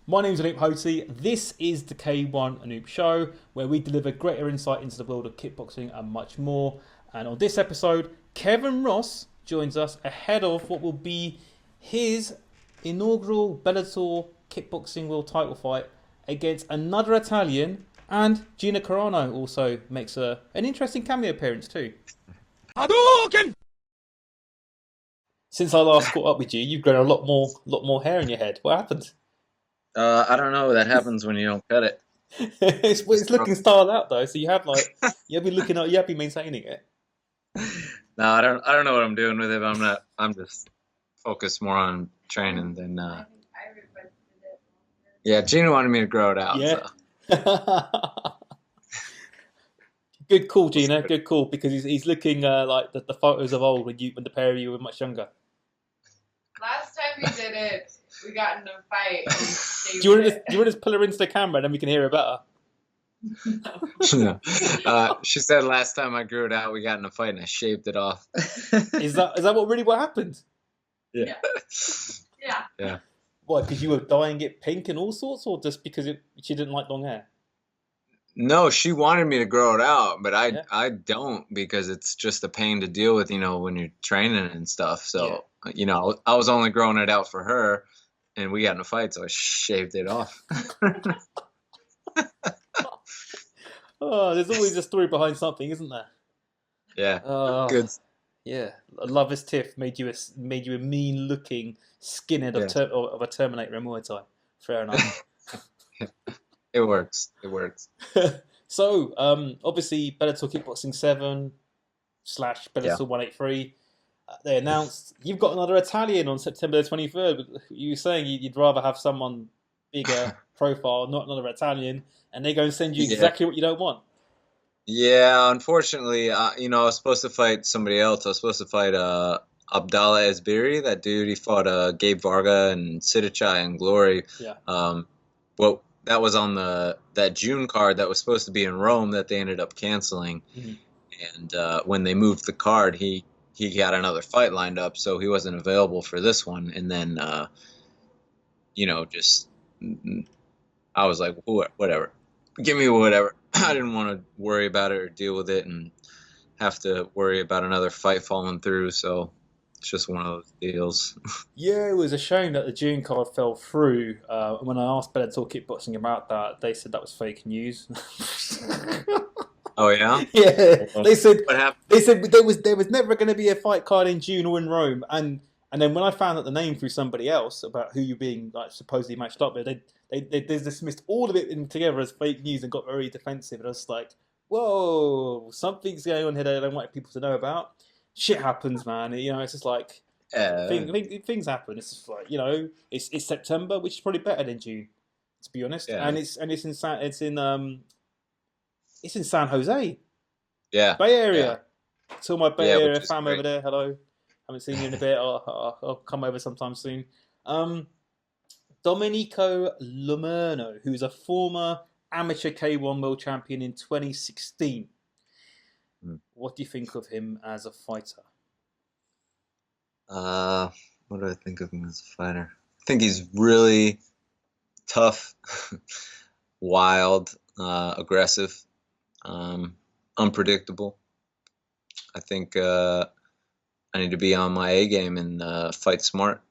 My name's Anoop Hoti. This is the K1Anoop Show, where we deliver greater insight into the world of kickboxing and much more. And on this episode, Kevin Ross joins us ahead of what will be his inaugural Bellator Kickboxing World title fight against another Italian, and Gina Carano also makes an interesting cameo appearance too. Hadouken! Since I last caught up with you, you've grown a lot more hair in your head. What happened? I don't know. That happens when you don't cut it. it's looking styled out though, so you have you have been maintaining it. No, I don't know what I'm doing with it. But I'm just focused more on training than. Yeah, Gina wanted me to grow it out. Yeah. So. Good call, Gina. Good call, because he's looking like the photos of old when the pair of you were much younger. Last time we did it, we got in a fight. Do you want to just pull her into the camera and then we can hear her better? No. She said last time I grew it out, we got in a fight and I shaved it off. Is that what happened? Yeah. Yeah. Why? Because you were dyeing it pink and all sorts, or just because she didn't like long hair? No, she wanted me to grow it out, but I don't, because it's just a pain to deal with, when you're training and stuff. So, I was only growing it out for her, and we got in a fight, so I shaved it off. Oh, there's always a story behind something, isn't there? Yeah. Good. Yeah. Lover's Tiff made you a mean-looking skinhead of a Terminator in Muay Thai. Fair enough. It works. So, obviously, Bellator Kickboxing 7 / Bellator 183. They announced you've got another Italian on September the 23rd. You were saying you'd rather have someone bigger profile, not another Italian, and they go and send you exactly what you don't want. Yeah, unfortunately, I was supposed to fight somebody else. I was supposed to fight Abdallah Esbiri, that dude. He fought Gabe Varga and Sidichai and Glory. Yeah. Well, that was on that June card that was supposed to be in Rome that they ended up canceling. Mm-hmm. And when they moved the card, he got another fight lined up, so he wasn't available for this one. And then, just I was like, whatever, give me whatever. I didn't want to worry about it or deal with it and have to worry about another fight falling through. So it's just one of those deals. Yeah, it was a shame that the June card fell through. When I asked Bellator Kickboxing about that, they said that was fake news. Oh yeah. Yeah, they said what happened? They said there was never going to be a fight card in June or in Rome, and then when I found out the name through somebody else about who you're being supposedly matched up with, they dismissed all of it together as fake news and got very defensive. And I was like, whoa, something's going on here that I don't want people to know about. Shit happens, man. It's just like things happen. It's just like it's September, which is probably better than June, to be honest. Yeah. And it's in San Jose. Yeah. Bay Area. Yeah. To my Bay Area fam great. over there, hello. Haven't seen you in a bit. I'll come over sometime soon. Domenico Lomurno, who's a former amateur K1 world champion in 2016. What do you think of him as a fighter? What do I think of him as a fighter? I think he's really tough, wild, aggressive, unpredictable. I think I need to be on my A game and fight smart.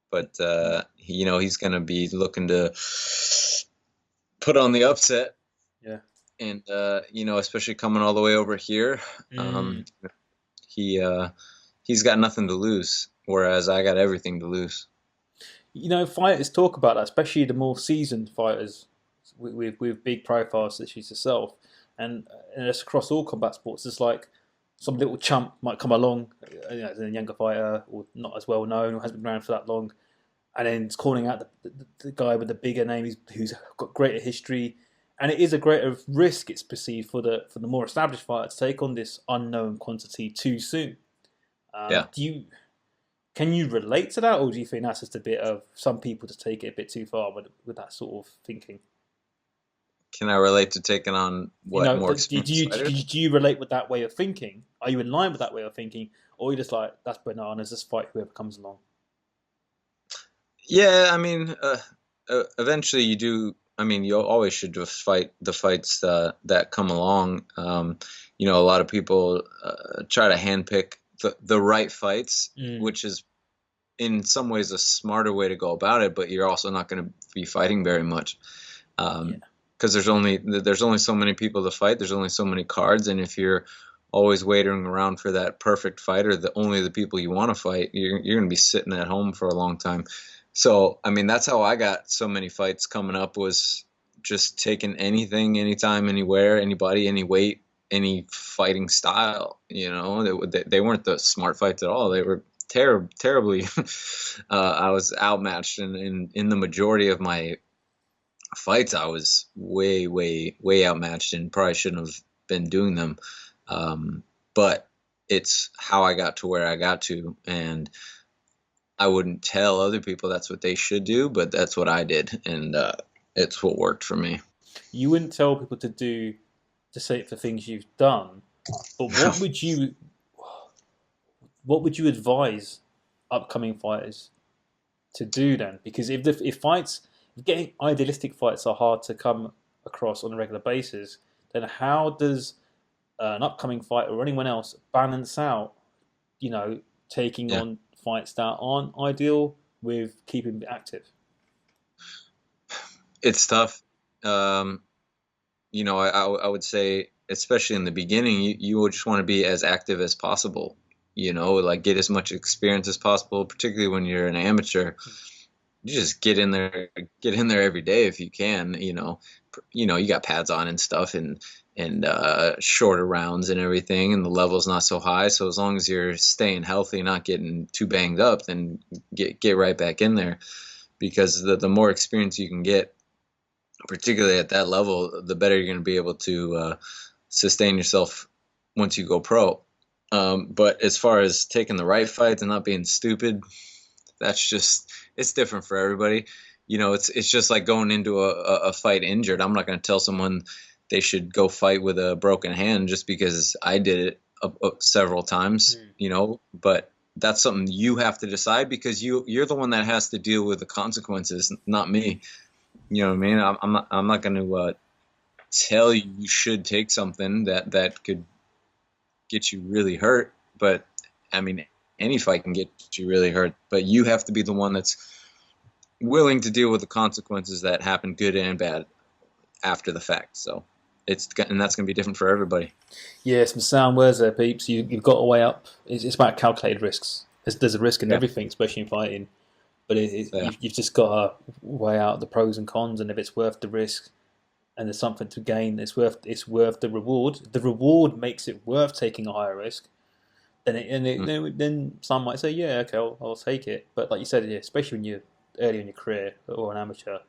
But he's going to be looking to put on the upset. Yeah. And especially coming all the way over here, he's got nothing to lose, whereas I got everything to lose. Fighters talk about that, especially the more seasoned fighters with big profiles such as yourself, and it's across all combat sports. It's like some little chump might come along, as a younger fighter or not as well known or hasn't been around for that long, and then it's calling out the guy with the bigger name who's got greater history, and it is a greater risk, it's perceived, for the more established fighter to take on this unknown quantity too soon. Can you relate to that, or do you think that's just a bit of some people to take it a bit too far with that sort of thinking? Can I relate to taking on more experienced fighters? Do you relate with that way of thinking? Are you in line with that way of thinking, or are you just like, that's bananas, just fight whoever comes along? Yeah, I mean, eventually you do. I mean, you always should just fight the fights that come along. You know, a lot of people try to handpick the right fights, which is in some ways a smarter way to go about it, but you're also not going to be fighting very much. Because there's only so many people to fight. There's only so many cards, and if you're always waiting around for that perfect fight or only the people you want to fight, you're going to be sitting at home for a long time. So, I mean, that's how I got so many fights coming up, was just taking anything, anytime, anywhere, anybody, any weight, any fighting style. You know, they weren't the smart fights at all. They were terribly. I was outmatched, and in the majority of my fights, I was way outmatched, and probably shouldn't have been doing them. But it's how I got to where I got to, and I wouldn't tell other people that's what they should do, but that's what I did, and it's what worked for me. You wouldn't tell people to say it for things you've done, but what would you advise upcoming fighters to do then? Because if getting idealistic fights are hard to come across on a regular basis, then how does an upcoming fighter or anyone else balance out, taking on fights that aren't ideal with keeping active? It's tough. I would say, especially in the beginning, you would just want to be as active as possible. Like get as much experience as possible, particularly when you're an amateur. You just get in there every day if you can. You got pads on and stuff, and shorter rounds and everything, and the level's not so high. So as long as you're staying healthy, not getting too banged up, then get right back in there. Because the more experience you can get, particularly at that level, the better you're going to be able to sustain yourself once you go pro. But as far as taking the right fights and not being stupid, it's different for everybody. It's just like going into a fight injured. I'm not going to tell someone they should go fight with a broken hand just because I did it several times, but that's something you have to decide, because you're the one that has to deal with the consequences, not me. You know what I mean? I'm not going to tell you should take something that could get you really hurt, but I mean, any fight can get you really hurt, but you have to be the one that's willing to deal with the consequences that happen, good and bad, after the fact. So that's going to be different for everybody. Yeah, some sound words there, peeps. You've got to weigh up. It's about calculated risks. There's a risk in everything, especially in fighting. But you've just got to weigh out the pros and cons, and if it's worth the risk, and there's something to gain, it's worth the reward. The reward makes it worth taking a higher risk. Then some might say, yeah, okay, I'll take it. But like you said, especially when you're early in your career or an amateur,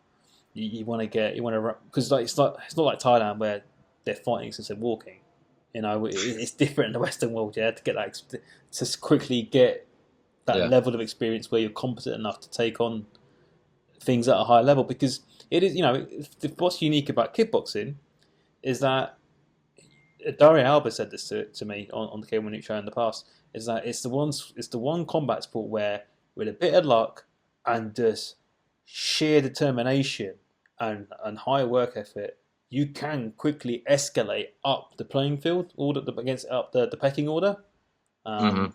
you want to because it's not like Thailand where they're fighting since they're walking. It's different in the Western world. To get that, to quickly get that level of experience where you're competent enough to take on things at a high level. Because it is, what's unique about kickboxing is that Dario Alba said this to me on the K1Anoop Show in the past. Is that it's the one combat sport where, with a bit of luck and just sheer determination and high work effort, you can quickly escalate up the playing field order up the pecking order. And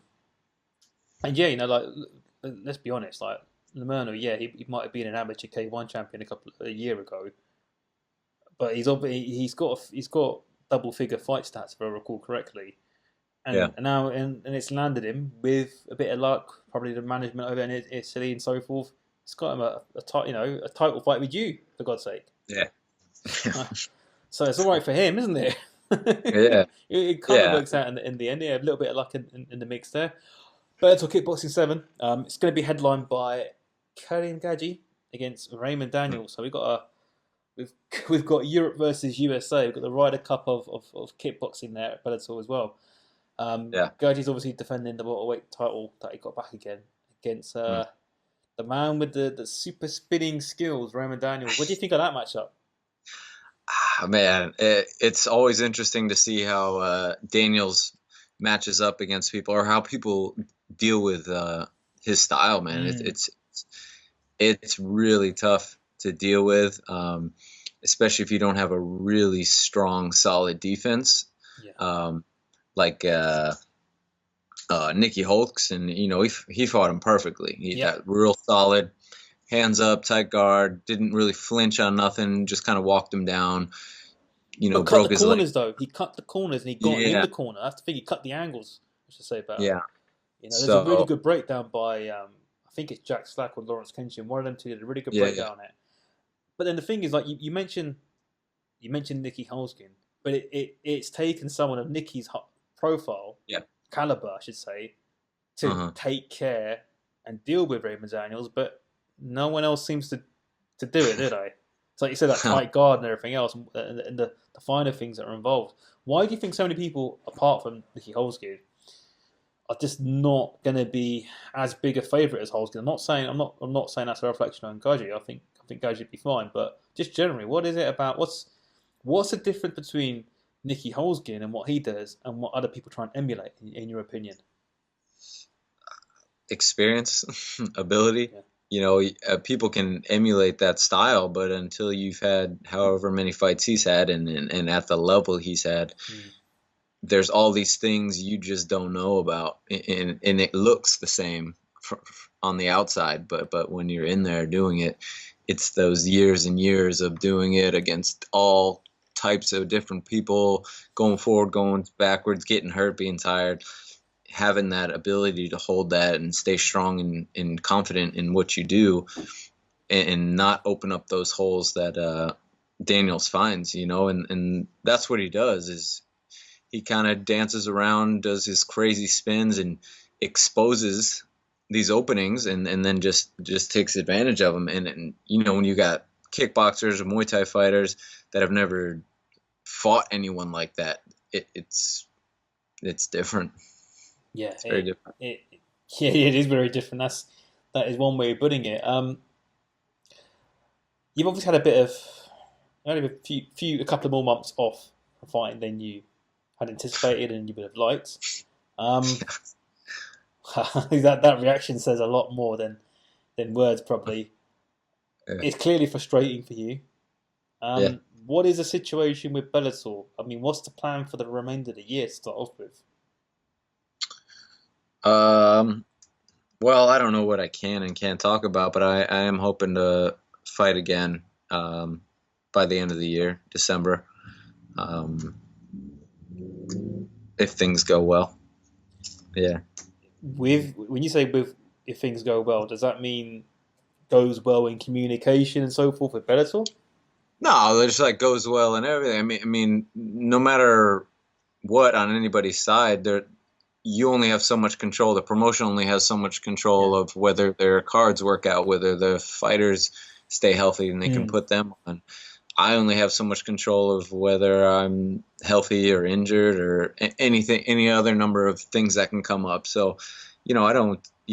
let's be honest, like Lomurno, he might have been an amateur K1 champion a year ago, but he's got double-figure fight stats, if I recall correctly, and now it's landed him with a bit of luck, probably the management over in Italy and so forth. It's got him a title fight with you, for God's sake. Yeah. So it's all right for him, isn't it? Yeah. It kind of works out in the end. Yeah, a little bit of luck in the mix there. Bellator Kickboxing 7. It's going to be headlined by Karim Gadji against Raymond Daniels. So we've got Europe versus USA. We've got the Ryder Cup of kickboxing there at Bellator as well. Gadji's obviously defending the welterweight title that he got back again against the man with the super spinning skills, Raymond Daniels. What do you think of that matchup? Man, it's always interesting to see how Daniels matches up against people, or how people deal with his style. Man, it's really tough to deal with, especially if you don't have a really strong, solid defense. Yeah. Like Nicky Holtz, and he fought him perfectly. He Yeah. had real solid, hands up, tight guard, didn't really flinch on nothing, just kind of walked him down. But cut the Broke his leg. corners though. He cut the corners and he got him in Yeah, the corner. That's the thing. He cut the angles. I should say better. yeah. There's a really So good breakdown by I think it's Jack Slack or Lawrence Kenshin. One of them two did a really good yeah, yeah, breakdown on it. But then the thing is, like you mentioned Nicky Holzgen, but it's taken someone of Nicky's profile, yeah. caliber, I should say, to take care and deal with Raymond Daniels, but no one else seems to do it, do they? It's like you said, that tight guard and everything else, and the finer things that are involved. Why do you think so many people, apart from Nicky Holzgen, are just not going to be as big a favourite as Holzgen? I'm not saying that's a reflection on Gaji. I think Gaji would be fine, but just generally, what is it about? What's the difference between Nicky Holzgen and what he does and what other people try and emulate, in your opinion? Experience, ability. Yeah. People can emulate that style, but until you've had however many fights he's had and at the level he's had, there's all these things you just don't know about, and it looks the same on the outside, but when you're in there doing it, it's those years and years of doing it against all types of different people, going forward, going backwards, getting hurt, being tired, having that ability to hold that and stay strong and confident in what you do, and not open up those holes that Daniels finds, and that's what he does. Is he kind of dances around, does his crazy spins, and exposes these openings, and then just takes advantage of them. And when you got kickboxers or Muay Thai fighters that have never fought anyone like that, it's different. Yeah, it's very different. It is very different. That is one way of putting it. You've obviously had a couple of more months off from fighting than you had anticipated and you would have liked. That reaction says a lot more than words probably. Yeah. It's clearly frustrating for you. Yeah. What is the situation with Bellator? I mean, what's the plan for the remainder of the year to start off with? Well, I don't know what I can and can't talk about, but I am hoping to fight again by the end of the year, December, if things go well. Yeah. When you say if things go well, does that mean goes well in communication and so forth with Bellator? No, it just goes well and everything. I mean, no matter what on anybody's side, you only have so much control. The promotion only has so much control of whether their cards work out, whether the fighters stay healthy and they can put them on. I only have so much control of whether I'm healthy or injured or any other number of things that can come up. So, you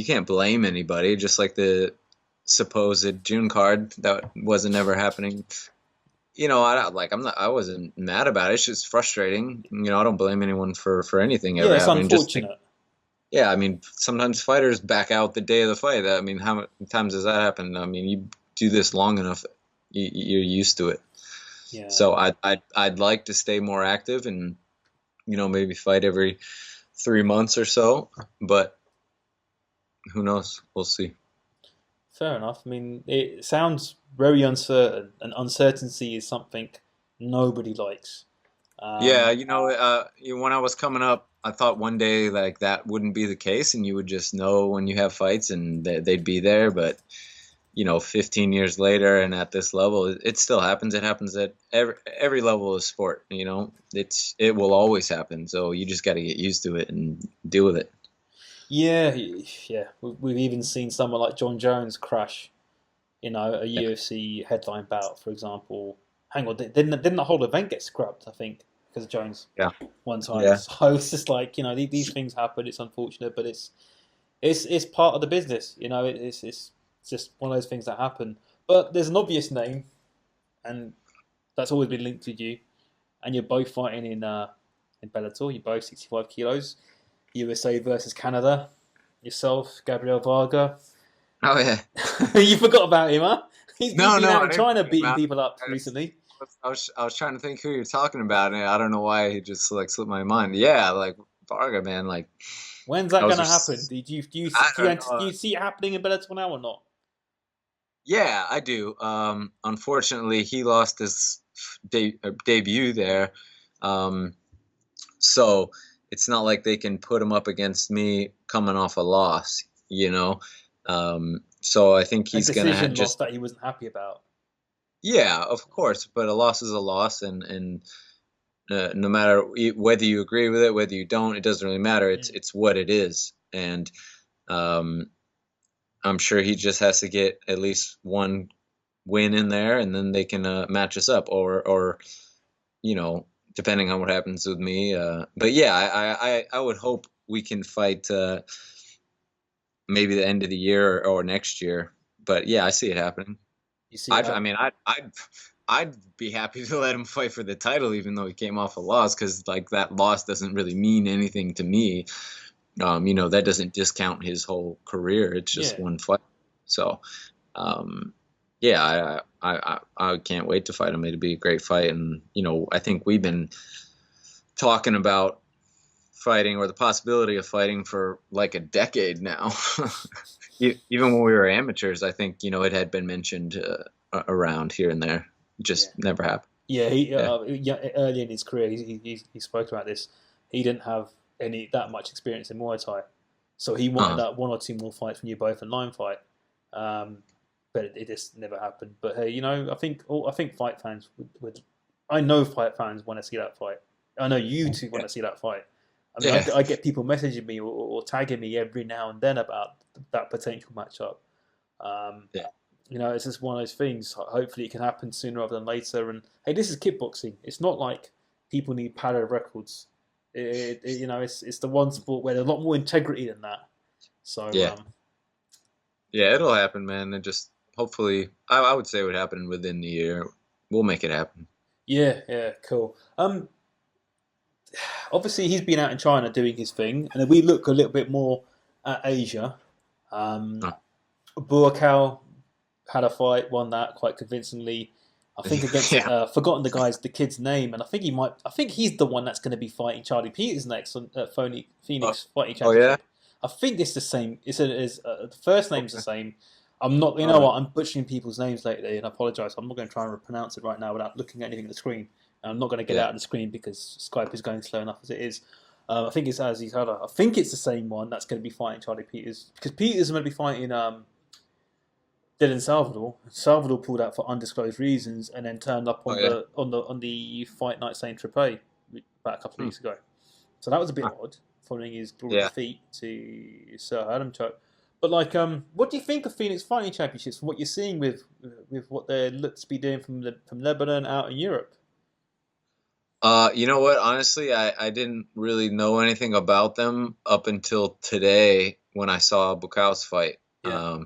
can't blame anybody. Just like the supposed June card that wasn't ever happening. I wasn't mad about it. It's just frustrating. I don't blame anyone for anything ever happening. It's unfortunate. I mean, sometimes fighters back out the day of the fight. I mean, how many times does that happen? I mean, you do this long enough, you're used to it. Yeah. So I'd like to stay more active and maybe fight every 3 months or so, but who knows? We'll see. Fair enough. I mean, it sounds very uncertain, and uncertainty is something nobody likes. When I was coming up, I thought one day that wouldn't be the case, and you would just know when you have fights, and they'd be there. But 15 years later, and at this level, it still happens. It happens at every level of sport. It will always happen. So you just got to get used to it and deal with it. Yeah. We've even seen someone like John Jones crash, a UFC headline bout, for example. Hang on, didn't the whole event get scrubbed? I think because of Jones. Yeah. One time. Yeah. So it's just these things happen. It's unfortunate, but it's part of the business. It's just one of those things that happen. But there's an obvious name, and that's always been linked to you. And you're both fighting in Bellator. You're both 65 kilos. USA versus Canada. Yourself, Gabriel Varga. Oh yeah. You forgot about him, huh? He's No, been no, out I in didn't China forget beating about it. people up recently. I was trying to think who you're talking about, and I don't know why he just like slipped my mind. Yeah, like Varga, man. Like When's that I was going to happen? just, Do I don't know. you see it happening in Bellator now or not? Yeah, I do. Unfortunately, he lost his debut there, um, so it's not like they can put him up against me coming off a loss, you know. So I think A he's gonna decision loss just, that he wasn't happy about. yeah, of course. But a loss is a loss, and no matter whether you agree with it, whether you don't, it doesn't really matter. It's what it is, and um, I'm sure he just has to get at least one win in there, and then they can match us up, or you know, depending on what happens with me. But yeah, I would hope we can fight maybe the end of the year or next year. But yeah, I see it happening. You see it I happen. mean, I'd be happy to let him fight for the title, even though he came off a loss, because like that loss doesn't really mean anything to me. You know, that doesn't discount his whole career. It's just one fight. So, yeah, I can't wait to fight him. It'd be a great fight, and you know, I think we've been talking about fighting or the possibility of fighting for like a decade now. Even when we were amateurs, I think, you know, it had been mentioned around here and there. It just never happened. Yeah, early in his career, he spoke about this. He didn't have that much experience in Muay Thai, so he wanted that one or two more fights from you both in line fight. But it just never happened. But hey, you know, I think fight fans would I know fight fans want to see that fight. I know you two want to see that fight. I mean, I get people messaging me or tagging me every now and then about that potential matchup. You know, it's just one of those things. Hopefully, it can happen sooner rather than later. And hey, this is kickboxing. It's not like people need padded records. You know, it's the one sport where there's a lot more integrity than that. So yeah, it'll happen, man. And just hopefully, I would say it would happen within the year. We'll make it happen. Yeah, cool. Obviously he's been out in China doing his thing, and if we look a little bit more at Asia, Buakaw had a fight, won that quite convincingly. I think against forgotten the kid's name, and I think he's the one that's going to be fighting Charlie Peters next on Phoenix Fighting Championship. I think it's the same. The first name's the same. I'm not. You know what? I'm butchering people's names lately, and I apologise. I'm not going to try and pronounce it right now without looking at anything at the screen. And I'm not going to get it out of the screen because Skype is going slow enough as it is. I think it's Aziz Hada. I think it's the same one that's going to be fighting Charlie Peters, because Peters is going to be fighting Dylan Salvador. Salvador pulled out for undisclosed reasons and then turned up on the fight night saying Tripe about a couple of weeks ago. So that was a bit odd, following his glory defeat to Sir Adamchuk. But like, what do you think of Phoenix Fighting Championships? From what you're seeing with what they look to be doing from Lebanon out in Europe? You know what? Honestly, I didn't really know anything about them up until today when I saw Buakaw's fight. Yeah.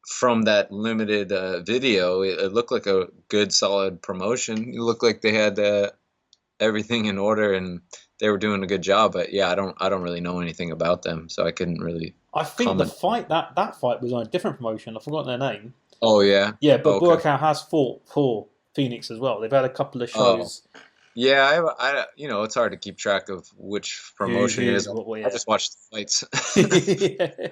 From that limited video, it looked like a good, solid promotion. It looked like they had everything in order and they were doing a good job. But yeah, I don't really know anything about them, so I couldn't really. I think comment. The fight that fight was on a different promotion. I've forgotten their name. Oh yeah. Yeah, but Buakaw has fought for Phoenix as well. They've had a couple of shows. Oh. Yeah, I you know, it's hard to keep track of which promotion it is. I just watched the fights. Yeah.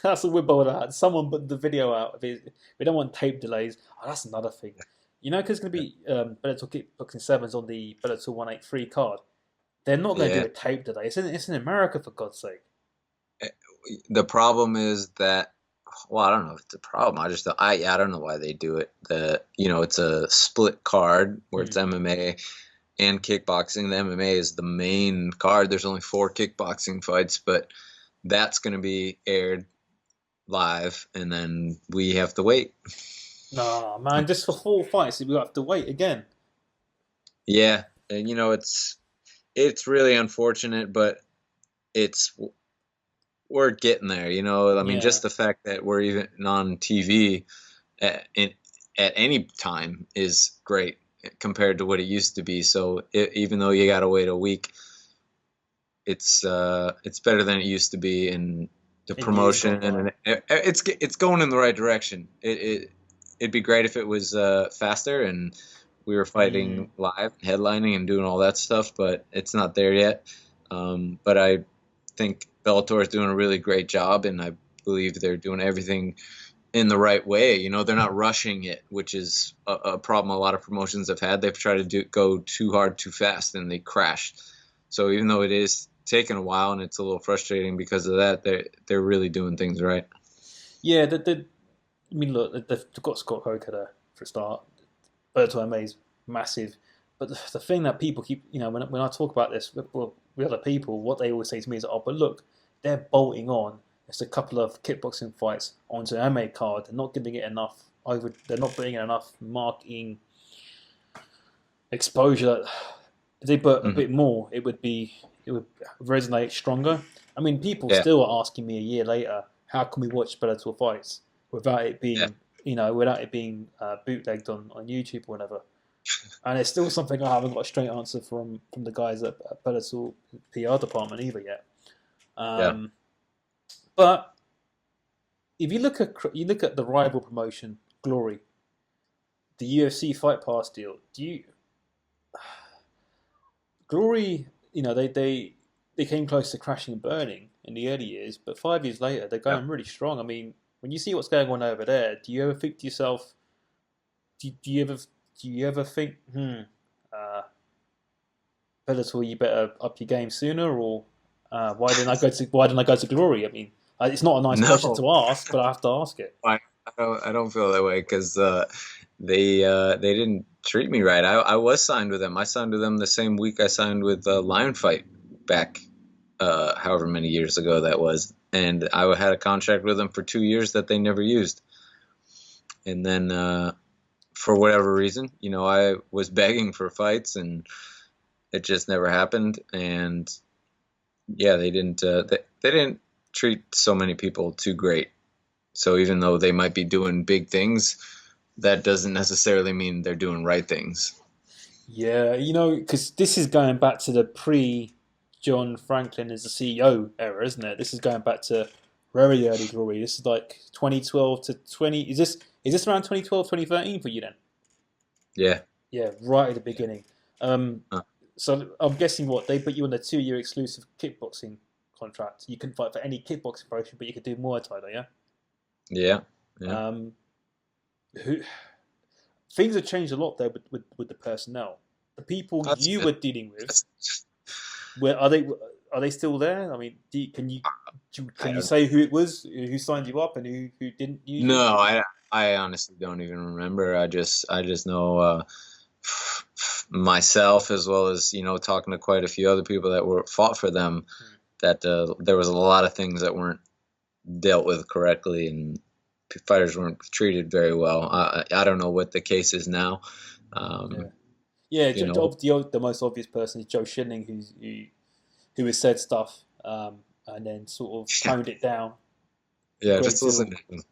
That's a wibble that. Someone put the video out. We don't want tape delays. Oh, that's another thing. You know, because it's going to be Bellator Kickboxing 7's on the Bellator 183 card. They're not going to do a tape delay. It's in America, for God's sake. The problem is that, well, I don't know if it's a problem. I don't know why they do it. It's a split card where it's MMA and kickboxing. The MMA is the main card. There's only 4 kickboxing fights, but that's going to be aired live, and then we have to wait. No, man, just for 4 fights, we have to wait again. Yeah, and you know, it's really unfortunate, but we're getting there. You know, I mean, just the fact that we're even on TV at any time is great compared to what it used to be. So even though you got to wait a week, it's better than it used to be, and the promotion, and it's going in the right direction. It'd be great if it was faster and we were fighting live, headlining, and doing all that stuff, but it's not there yet. But I think Bellator is doing a really great job, and I believe they're doing everything in the right way. You know, they're not rushing it, which is a problem a lot of promotions have had. They've tried to go too hard, too fast, and they crash. So even though it is taking a while and it's a little frustrating because of that, they're really doing things right. Yeah, I mean, look, they've got Scott Coker there for a start. Bellator MMA is massive. But the thing that people keep, you know, when I talk about this with other people, what they always say to me is, oh, but look, they're bolting on. It's a couple of kickboxing fights onto an MMA card. They're not giving it enough they're not putting in enough marketing exposure. If they put a bit more, it would resonate stronger. I mean, people still are asking me a year later, how can we watch Bellator fights without it being, bootlegged on YouTube or whatever? And it's still something I haven't got a straight answer from the guys at Bellator PR department either yet. But if you look at the rival promotion, Glory, the UFC Fight Pass deal, Glory, they came close to crashing and burning in the early years, but 5 years later they're going really strong. I mean, when you see what's going on over there, do you ever think to yourself, do you ever think, Bellator, you better up your game sooner, or why didn't I go to Glory? I mean, it's not a nice question to ask, but I have to ask it. I don't feel that way because they didn't treat me right. I was signed with them. I signed with them the same week I signed with Lion Fight back however many years ago that was, and I had a contract with them for 2 years that they never used. And then for whatever reason, I was begging for fights, and it just never happened. And yeah, they didn't treat so many people too great. So even though they might be doing big things, that doesn't necessarily mean they're doing right things. Yeah, because this is going back to the pre-John Franklin as the CEO era, isn't it? This is going back to very early Glory. This is like 2012 to 20. Is this around 2012, 2013 for you then? Yeah. Yeah, right at the beginning. So I'm guessing they put you on a 2-year exclusive kickboxing contract. You couldn't fight for any kickboxing promotion, but you could do Muay Thai, yeah? Yeah. Things have changed a lot there with the personnel. The people you were dealing with, are they still there? I mean, can you say who it was, who signed you up, and who didn't? No, I honestly don't even remember. I just know myself, as well as talking to quite a few other people that fought for them, that there was a lot of things that weren't dealt with correctly, and fighters weren't treated very well. I don't know what the case is now. The most obvious person is Joe Schilling, who has said stuff and then sort of toned it down. Yeah, just listen to him.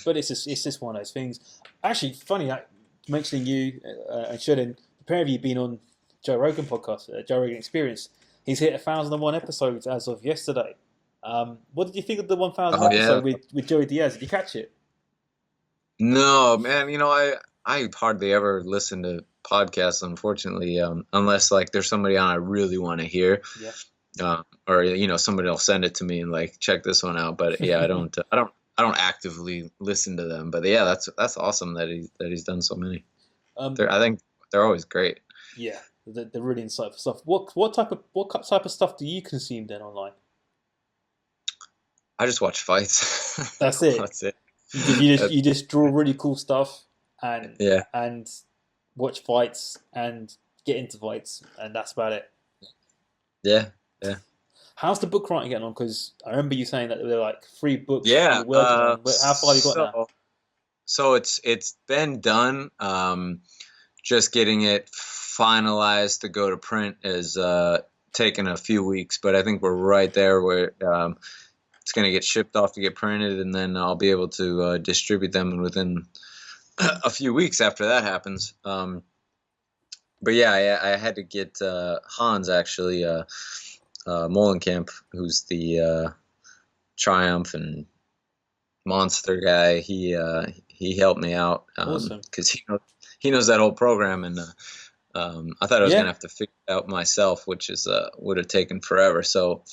But it's just one of those things. Actually, funny mentioning you and Schilling. The pair of you been on Joe Rogan podcast, Joe Rogan Experience. He's hit 1,001 episodes as of yesterday. What did you think of the 1,000th episode with Joey Diaz? Did you catch it? No, man. I hardly ever listen to podcasts, unfortunately, unless there's somebody on I really want to hear. Yeah. Or somebody will send it to me and check this one out. But yeah, I don't actively listen to them. But yeah, that's awesome that he's done so many. I think they're always great. Yeah, they're really insightful stuff. What type of stuff do you consume then online? I just watch fights. That's it. That's it. You just draw really cool stuff and watch fights and get into fights, and that's about it. Yeah. How's the book writing getting on? Because I remember you saying that there were 3 books. Yeah. You're working on. How far have you got now? So it's been done. Just getting it finalized to go to print is taken a few weeks, but I think we're right there where it's going to get shipped off to get printed, and then I'll be able to distribute them within a few weeks after that happens. But yeah, I had to get Hans, actually, Molenkamp, who's the Triumph and Monster guy. He helped me out Awesome. because he knows that whole program, and I thought I was gonna have to figure it out myself, which is would have taken forever. So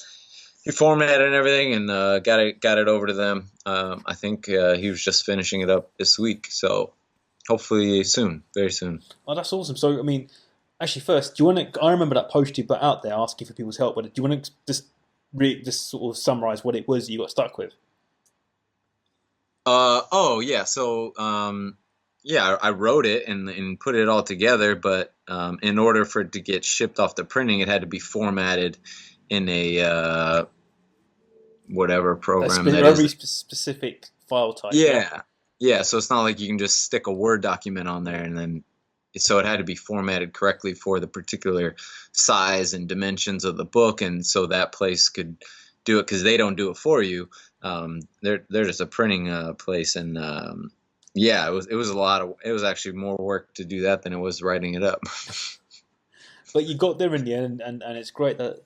he formatted and everything, and got it over to them. I think he was just finishing it up this week, so hopefully soon, very soon. Oh, that's awesome. So I mean, actually, first, do you want to? I remember that post you put out there asking for people's help. But do you want to just sort of summarize what it was you got stuck with? Oh yeah. So I wrote it and put it all together, but in order for it to get shipped off the printing, it had to be formatted in a whatever program that is. Very specific file type. Yeah. So it's not like you can just stick a Word document on there and then. So it had to be formatted correctly for the particular size and dimensions of the book, and so that place could do it because they don't do it for you. They're just a printing place, and it was a lot of. It was actually more work to do that than it was writing it up. But you got there in the end, and it's great that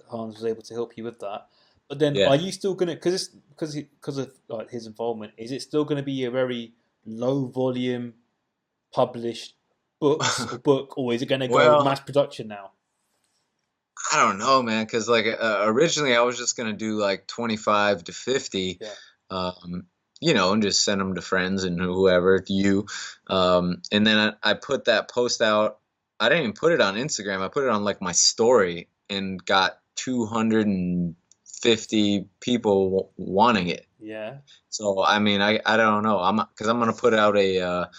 Hans was able to help you with that. But then, Yeah. Are you still gonna because of like his involvement? Is it still going to be a very low volume published book, or is it going to go mass production now? I don't know, man, because like originally I was just gonna do like 25 to 50, and just send them to friends and whoever, and then I put that post out. I didn't even put it on Instagram. I put it on like my story and got 250 people wanting it. Yeah. So I mean, I don't know. Because I'm gonna put out a.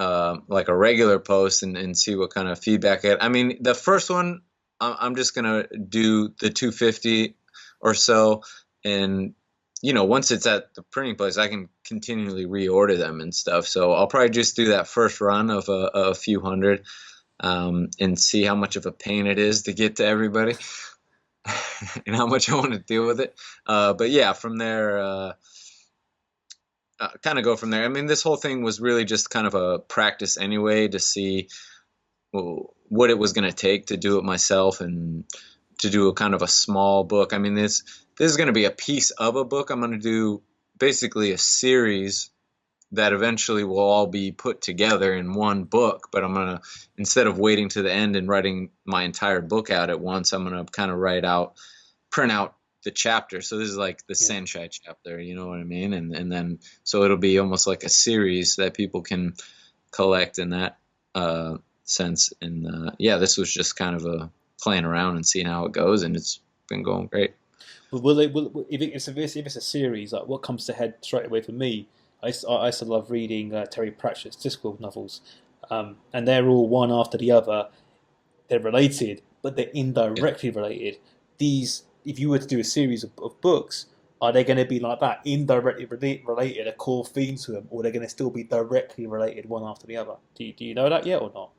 Like a regular post and see what kind of feedback I get. I mean, the first one, I'm just gonna do the 250 or so, and once it's at the printing place, I can continually reorder them and stuff. So I'll probably just do that first run of a few hundred, and see how much of a pain it is to get to everybody, and how much I want to deal with it. But yeah, from there. Kind of go from there. I mean, this whole thing was really just kind of a practice anyway to see what it was going to take to do it myself and to do a kind of a small book. I mean, this is going to be a piece of a book. I'm going to do basically a series that eventually will all be put together in one book. But I'm going to, instead of waiting to the end and writing my entire book out at once, I'm going to kind of print out the chapter. So this is like the Senshai chapter, you know what I mean? And then so it'll be almost like a series that people can collect in that sense. And this was just kind of a playing around and seeing how it goes, and it's been going great. But if it's a series, like what comes to head straight away for me? I used to love reading Terry Pratchett's Discworld novels, and they're all one after the other. They're related, but they're indirectly related. If you were to do a series of books, are they going to be like that, indirectly related, a core theme to them, or are they going to still be directly related one after the other? Do you know that yet or not?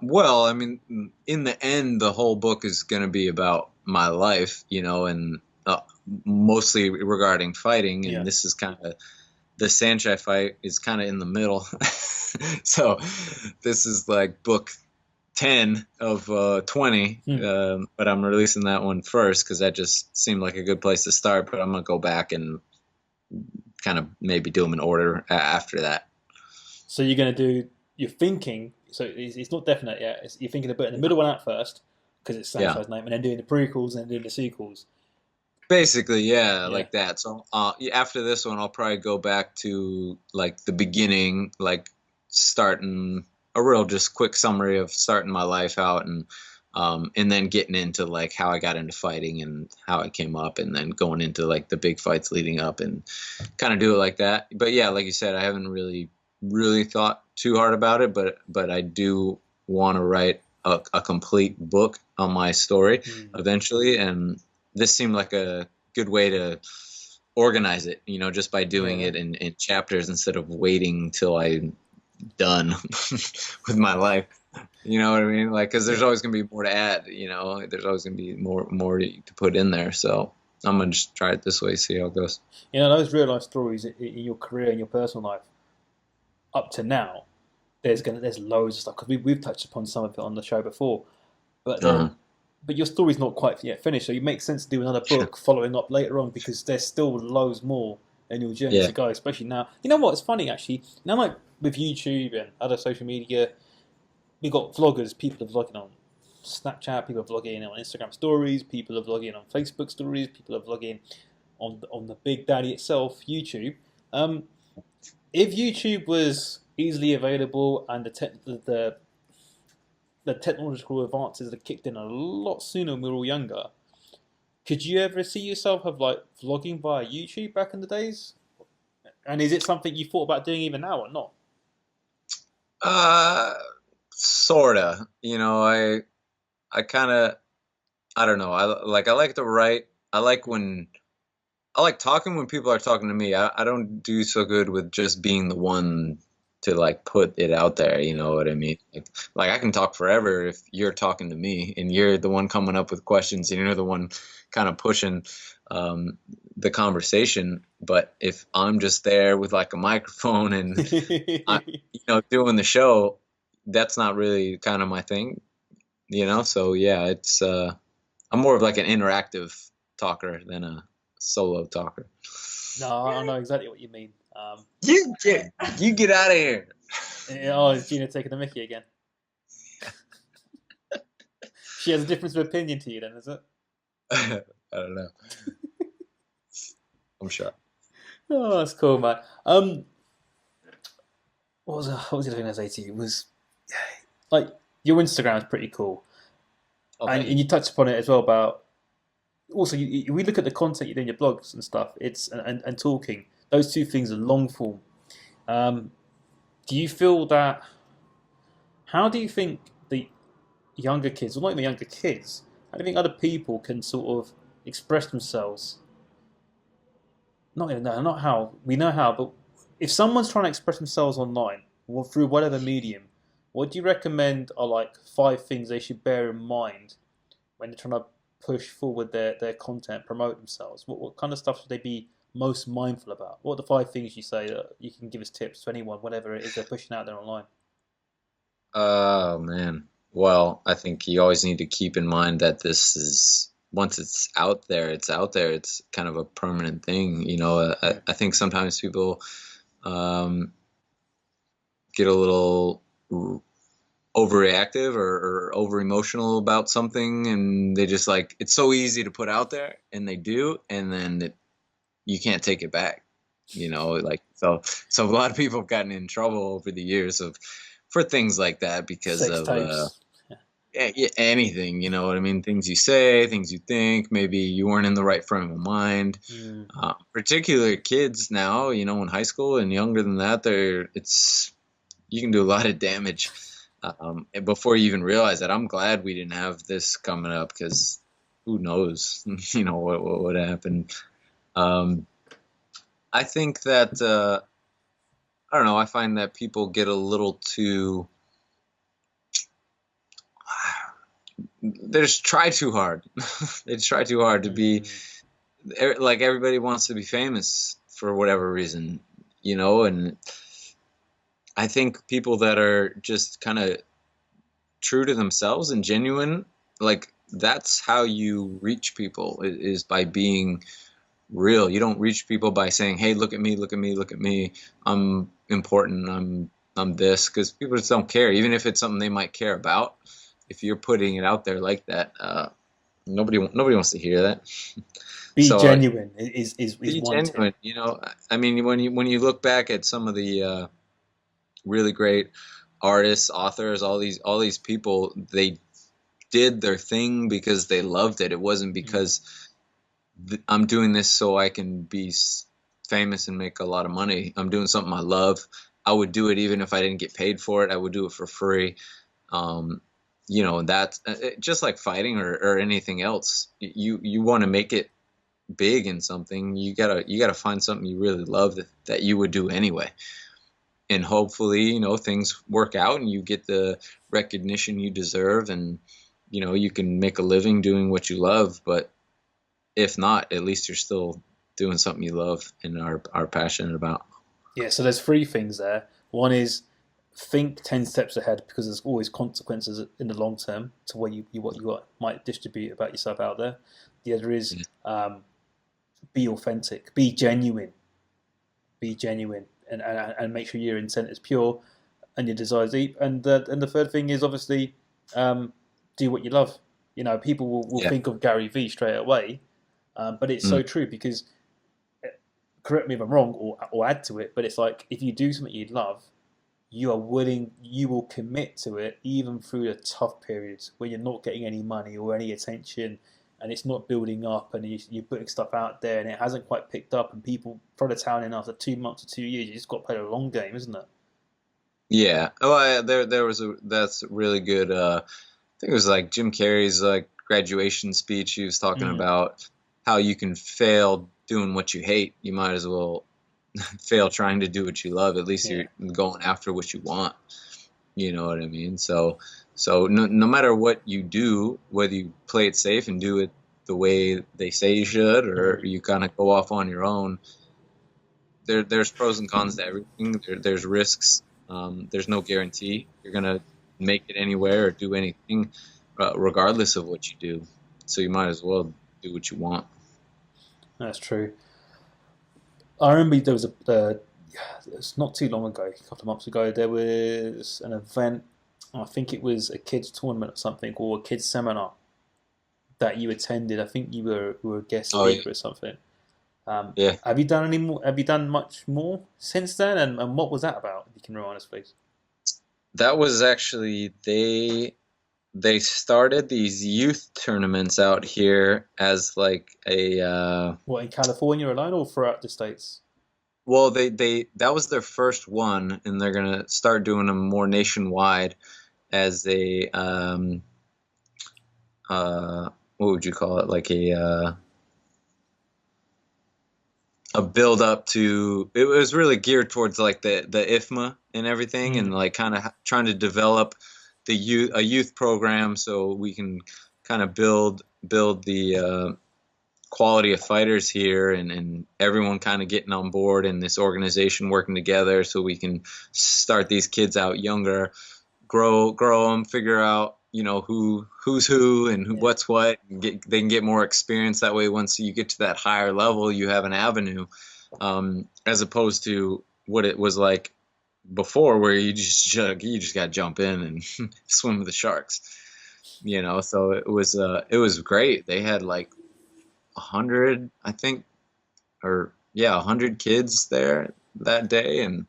Well, I mean, in the end, the whole book is going to be about my life, and mostly regarding fighting. And this is kind of the Sanchez fight is kind of in the middle. So this is like book 10 of 20, but I'm releasing that one first because that just seemed like a good place to start. But I'm gonna go back and kind of maybe do them in order after that. So you're thinking. So it's not definite yet. You're thinking of putting the middle one out first because it's Sancho's name, and then doing the prequels and then doing the sequels. Basically, like that. So after this one, I'll probably go back to like the beginning, like starting a real just quick summary of starting my life out, and then getting into like how I got into fighting and how I came up, and then going into like the big fights leading up and kind of do it like that. But yeah, like you said, I haven't really thought too hard about it, but I do want to write a complete book on my story eventually, and this seemed like a good way to organize it, just by doing it in chapters instead of waiting till I'm done with my life. You know what I mean? Like, because there's always going to be more to add, there's always going to be more to put in there. So I'm going to just try it this way, see how it goes. Those real life stories in your career and your personal life up to now, there's loads of stuff, because we've touched upon some of it on the show before, but then but your story's not quite yet finished, so it makes sense to do another book following up later on because there's still loads more in your journey to go, especially now. You know what? It's funny actually. Now, like with YouTube and other social media, we've got vloggers. People are vlogging on Snapchat. People are vlogging on Instagram stories. People are vlogging on Facebook stories. People are vlogging on the big daddy itself, YouTube. If YouTube was easily available and the technological advances that kicked in a lot sooner when we were all younger, could you ever see yourself have like vlogging via YouTube back in the days? And is it something you thought about doing even now or not? Sorta. You know, I kind of, I don't know. I like to write. I like talking when people are talking to me. I don't do so good with just being the one to like put it out there. You know what I mean? Like I can talk forever if you're talking to me and you're the one coming up with questions and you're the one kind of pushing the conversation. But if I'm just there with like a microphone and doing the show, that's not really kind of my thing. You know, so yeah, it's I'm more of like an interactive talker than a solo talker. No, I know exactly what you mean. You get out of here. Oh, is Gina taking the mickey again? She has a difference of opinion to you then, is it? I don't know. I'm sure. Oh, that's cool, man. What was the other thing I was saying to you? It was like your Instagram is pretty cool, and you touched upon it as well about. Also, we look at the content you do in your blogs and stuff. It's and talking. Those two things are long form. Do you feel that? How do you think the younger kids, or not even younger kids, how do you think other people can sort of express themselves? Not how we know how, but if someone's trying to express themselves online or through whatever medium, what do you recommend are like 5 things they should bear in mind when they're trying to push forward their content, promote themselves? What kind of stuff should they be most mindful about? What are the 5 things you say that you can give as tips to anyone, whatever it is they're pushing out there online? Oh man. Well, I think you always need to keep in mind that this is, once it's out there, it's out there. It's kind of a permanent thing. You know, I think sometimes people get a little overreactive or over emotional about something, and they just like, it's so easy to put out there, and they do, and then you can't take it back. You know, like so a lot of people have gotten in trouble over the years for things like that because Sex tapes. Anything, you know what I mean? Things you say, things you think, maybe you weren't in the right frame of mind. Particularly kids now, you know, in high school and younger than that, you can do a lot of damage before you even realize that. I'm glad we didn't have this coming up because who knows, you know, what would happen. I think that, I don't know, I find that people get a little too, they just try too hard. They try too hard to be, like everybody wants to be famous for whatever reason, you know, and I think people that are just kind of true to themselves and genuine, like that's how you reach people, is by being real. You don't reach people by saying, hey, look at me, look at me, look at me, I'm important, I'm this, because people just don't care, even if it's something they might care about. If you're putting it out there like that, nobody wants to hear that. Be genuine is be one genuine. You know, I mean, when you look back at some of the really great artists, authors, all these people, they did their thing because they loved it. It wasn't because I'm doing this so I can be famous and make a lot of money. I'm doing something I love. I would do it even if I didn't get paid for it. I would do it for free. You know, that's just like fighting or anything else. You want to make it big in something. You gotta find something you really love that you would do anyway. And hopefully, you know, things work out and you get the recognition you deserve, and you know, you can make a living doing what you love. But if not, at least you're still doing something you love and are passionate about. Yeah, so there's 3 things there. One is think 10 steps ahead, because there's always consequences in the long term to what you might distribute about yourself out there. The other is be authentic, be genuine, and make sure your intent is pure and your desire is deep. And the third thing is obviously do what you love. You know, people will think of Gary Vee straight away, but it's so true, because correct me if I'm wrong, or add to it, but it's like if you do something you love, you will commit to it even through the tough periods where you're not getting any money or any attention, and it's not building up, and you're putting stuff out there and it hasn't quite picked up, and people throw the towel in after 2 months or 2 years. You just got to play the long game, isn't it? Yeah. There was that's really good. I think it was like Jim Carrey's like graduation speech. He was talking about how you can fail doing what you hate. You might as well fail trying to do what you love. At least you're going after what you want. You know what I mean? So no matter what you do, whether you play it safe and do it the way they say you should, or you kind of go off on your own, there's pros and cons to everything. There's risks. There's no guarantee you're gonna make it anywhere or do anything, regardless of what you do. So you might as well do what you want. That's true. I remember there was it's not too long ago, a couple of months ago, there was an event. I think it was a kids tournament or something, or a kids seminar that you attended. I think you were a guest speaker or something. Have you done any more? Have you done much more since then? And what was that about? If you can remind us, please. That was actually they started these youth tournaments out here as like a what, in California alone or throughout the States? Well, that was their first one, and they're gonna start doing them more nationwide as a what would you call it, like a build up to. It was really geared towards like the IFMA and everything, and like kind of trying to develop a youth program so we can kind of build the quality of fighters here, and everyone kind of getting on board in this organization, working together so we can start these kids out younger, grow them, figure out, you know, who's who and what's what, and they can get more experience that way. Once you get to that higher level, you have an avenue, as opposed to what it was like before, where you just got to jump in and swim with the sharks, you know. So it was great. They had like 100, I think, 100 kids there that day, and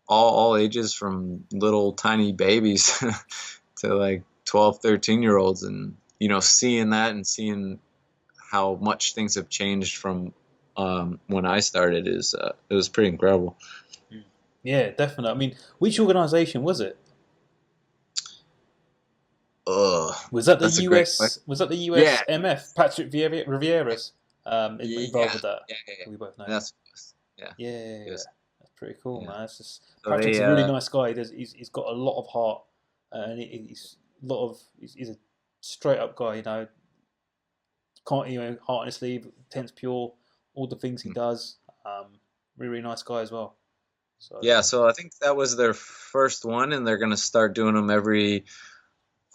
all ages, from little tiny babies to like 12, 13-year-olds, and you know, seeing that and seeing how much things have changed from when I started it was pretty incredible. Yeah, definitely. I mean, which organization was it? Was that the US? Was that the US MF? Patrick Rivera's involved with that. Yeah. We both know. That's That's pretty cool, man. It's just, so Patrick's a really nice guy. He's got a lot of heart, and he's a straight up guy. You know, heart in his sleeve, intent's pure. All the things he does. Really nice guy as well. So I think that was their first one, and they're gonna start doing them every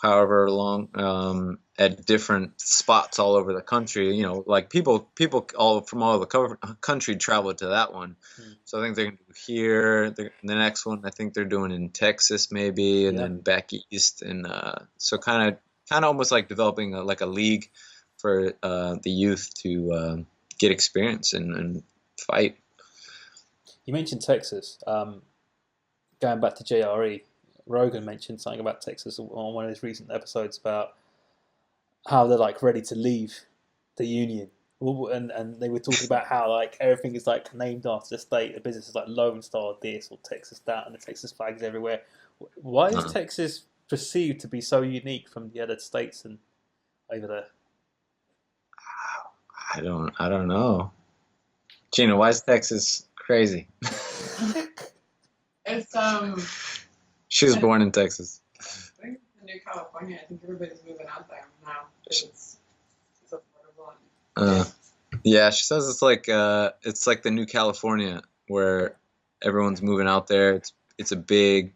however long, at different spots all over the country. You know, like people all from all over the country travel to that one. So I think they're going to do here. The next one, I think they're doing in Texas maybe, and then back east. And so kind of almost like developing a league for the youth to get experience and fight. You mentioned Texas. Going back to JRE, Rogan mentioned something about Texas on one of his recent episodes about how they're like ready to leave the union, and they were talking about how like everything is like named after the state. The business is like Lone Star this or Texas that, and the Texas flags everywhere. Why is Texas perceived to be so unique from the other states and over there? I don't know. Gina, why is Texas crazy? It's She was born in Texas. I think it's the new California. I think everybody's moving out there now. It's affordable. Yeah, she says it's like the new California, where everyone's moving out there. It's a big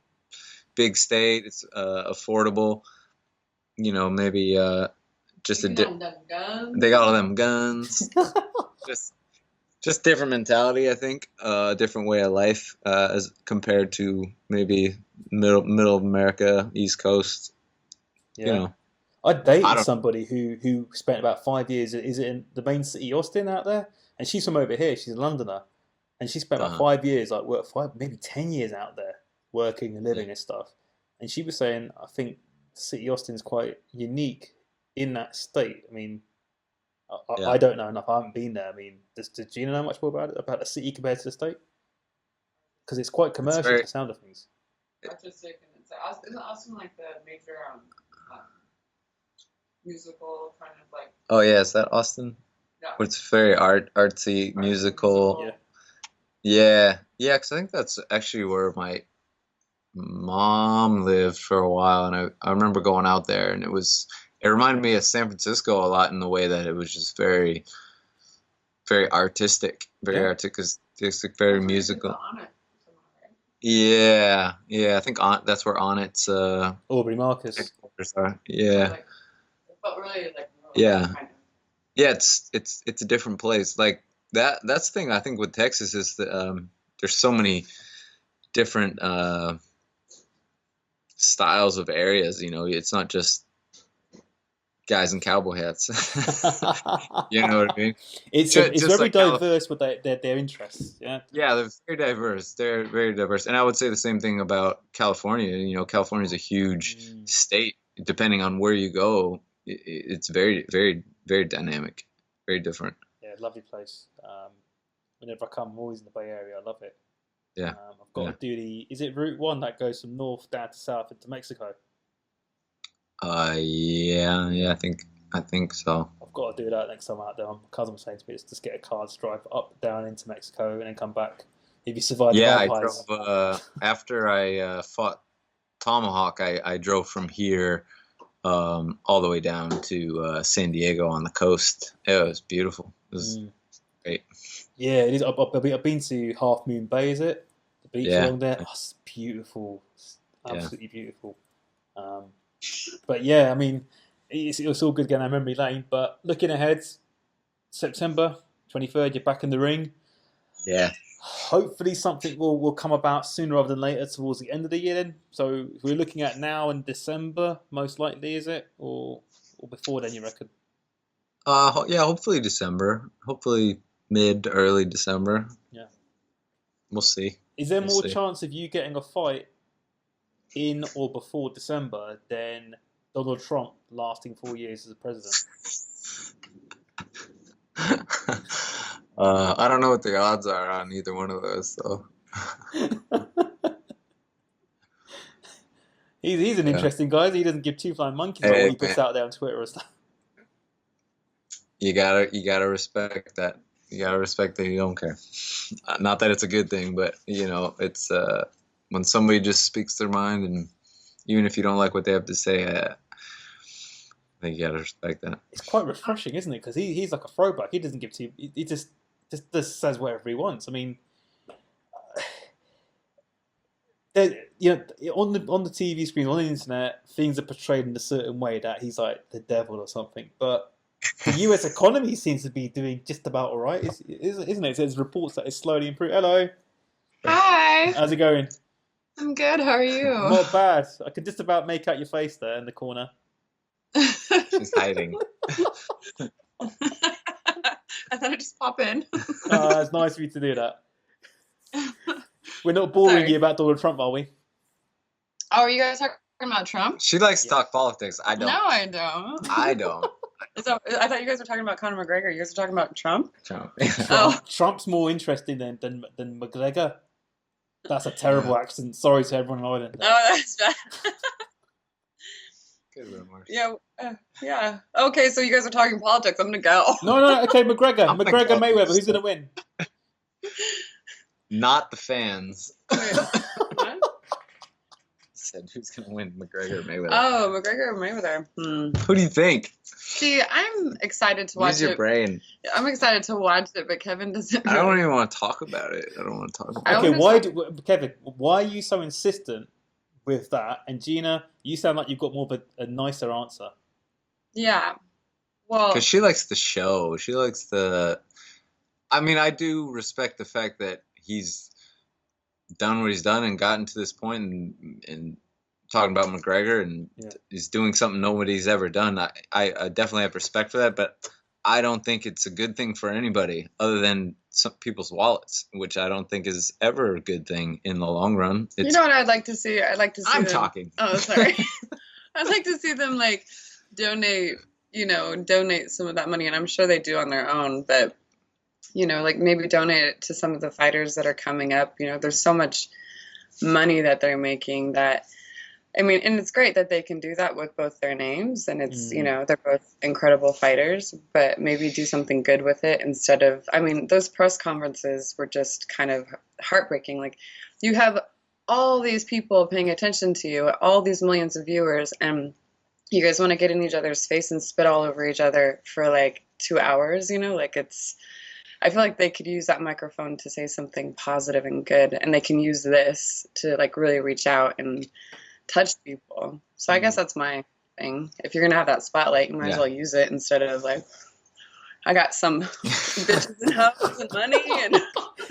big state. It's affordable. You know, maybe just they got all them guns. just different mentality, I think. Different way of life as compared to maybe middle of America, East Coast. Yeah. You know, I dated somebody who spent about 5 years. Is it in the main city, Austin, out there? And she's from over here. She's a Londoner, and she spent about 5 years, like maybe 10 years out there working and living and stuff. And she was saying, I think city Austin is quite unique in that state. I mean, I don't know enough. I haven't been there. I mean, does Gina know much more about the city compared to the state? Because it's quite commercial, the sound of things. Artistic, and isn't Austin like the major musical kind of like? Oh yeah, is that Austin? Yeah. It's very artsy, musical. Yeah. Because I think that's actually where my mom lived for a while, and I remember going out there, and it reminded me of San Francisco a lot in the way that it was just very, very artistic, very musical. Yeah. I think that's where Onnit's Aubrey Marcus are. Yeah. But really, like, yeah. Yeah, it's a different place. Like that's the thing I think with Texas is that there's so many different styles of areas. You know, it's not just guys in cowboy hats. You know what I mean? It's very like diverse with their interests. Yeah. Yeah, they're very diverse. They're very diverse, and I would say the same thing about California. You know, California is a huge state. Depending on where you go, it's very, very, very dynamic, very different. Yeah, lovely place. Whenever I come, I'm always in the Bay Area. I love it. Yeah. I've got to do is it Route 1 that goes from north down to south into Mexico? Yeah, I think so. I've got to do that next time I'm out there. My cousin was saying to me, just get a car to drive up, down into Mexico, and then come back. If you survive the vampires. I drove, after I fought Tomahawk, I drove from here all the way down to San Diego on the coast. It was beautiful. It was great. Yeah, it is. I've been to Half Moon Bay, is it? The beach along there. Oh, it's beautiful. It's absolutely beautiful. But yeah, I mean, it's all good getting our memory lane. But looking ahead, September 23rd, you're back in the ring. Yeah. Hopefully something will come about sooner rather than later towards the end of the year then. So we're looking at now in December, most likely, is it? Or before then, you reckon? Yeah, hopefully December. Hopefully early December. Yeah. We'll see. Is there more chance of you getting a fight in or before December than Donald Trump lasting 4 years as a president? I don't know what the odds are on either one of those, so. He's an interesting guy. He doesn't give two flying monkeys what he puts out there on Twitter or stuff. You gotta respect that. You gotta respect that you don't care. Not that it's a good thing, but you know, it's when somebody just speaks their mind, and even if you don't like what they have to say, I think you gotta respect that. It's quite refreshing, isn't it? Because he's like a throwback. He doesn't give to. He just says whatever he wants. I mean, you know, on the TV screen, on the internet, things are portrayed in a certain way that he's like the devil or something. But the U.S. economy seems to be doing just about all right, isn't it? There's reports that it's slowly improving. Hello. Hi. How's it going? I'm good. How are you? Not bad. I could just about make out your face there in the corner. She's hiding. I thought I'd just pop in. It's nice of you to do that. We're not boring you about Donald Trump, are we? Oh, are you guys talking about Trump? She likes to talk politics. I don't. No, I don't. I don't. So, I thought you guys were talking about Conor McGregor. You guys were talking about Trump? Trump's more interesting than McGregor. That's a terrible accent. Sorry to everyone in Ireland. Oh, that's bad. Good remarks. Yeah. Okay, so you guys are talking politics. I'm gonna go. No. Okay, McGregor. McGregor Mayweather. Who's gonna win? Not the fans. Wait, what? Said who's gonna win, McGregor or Mayweather? Oh, McGregor or Mayweather. Who do you think? See, I'm excited to watch Use your brain. I'm excited to watch it, but Kevin doesn't. I don't even want to talk about it. I don't want to talk about it. Okay, Kevin, why are you so insistent with that. And Gina, you sound like you've got more of a nicer answer. Yeah. Well, because she likes the show. She likes the. I mean, I do respect the fact that he's done what he's done and gotten to this point, and talking about McGregor, and he's doing something nobody's ever done. I definitely have respect for that, but I don't think it's a good thing for anybody other than some people's wallets, which I don't think is ever a good thing in the long run. You know what I'd like to see? I'd like to see I'm them, talking. Oh, sorry. I'd like to see them like donate some of that money, and I'm sure they do on their own, but like maybe donate it to some of the fighters that are coming up. There's so much money that they're making that, I mean, and it's great that they can do that with both their names, and it's, they're both incredible fighters, but maybe do something good with it instead of, I mean, those press conferences were just kind of heartbreaking. Like, you have all these people paying attention to you, all these millions of viewers, and you guys want to get in each other's face and spit all over each other for like 2 hours, like I feel like they could use that microphone to say something positive and good, and they can use this to like really reach out and touch people. So I guess that's my thing. If you're gonna have that spotlight, you might as well use it instead of like, I got some bitches and hoes and money and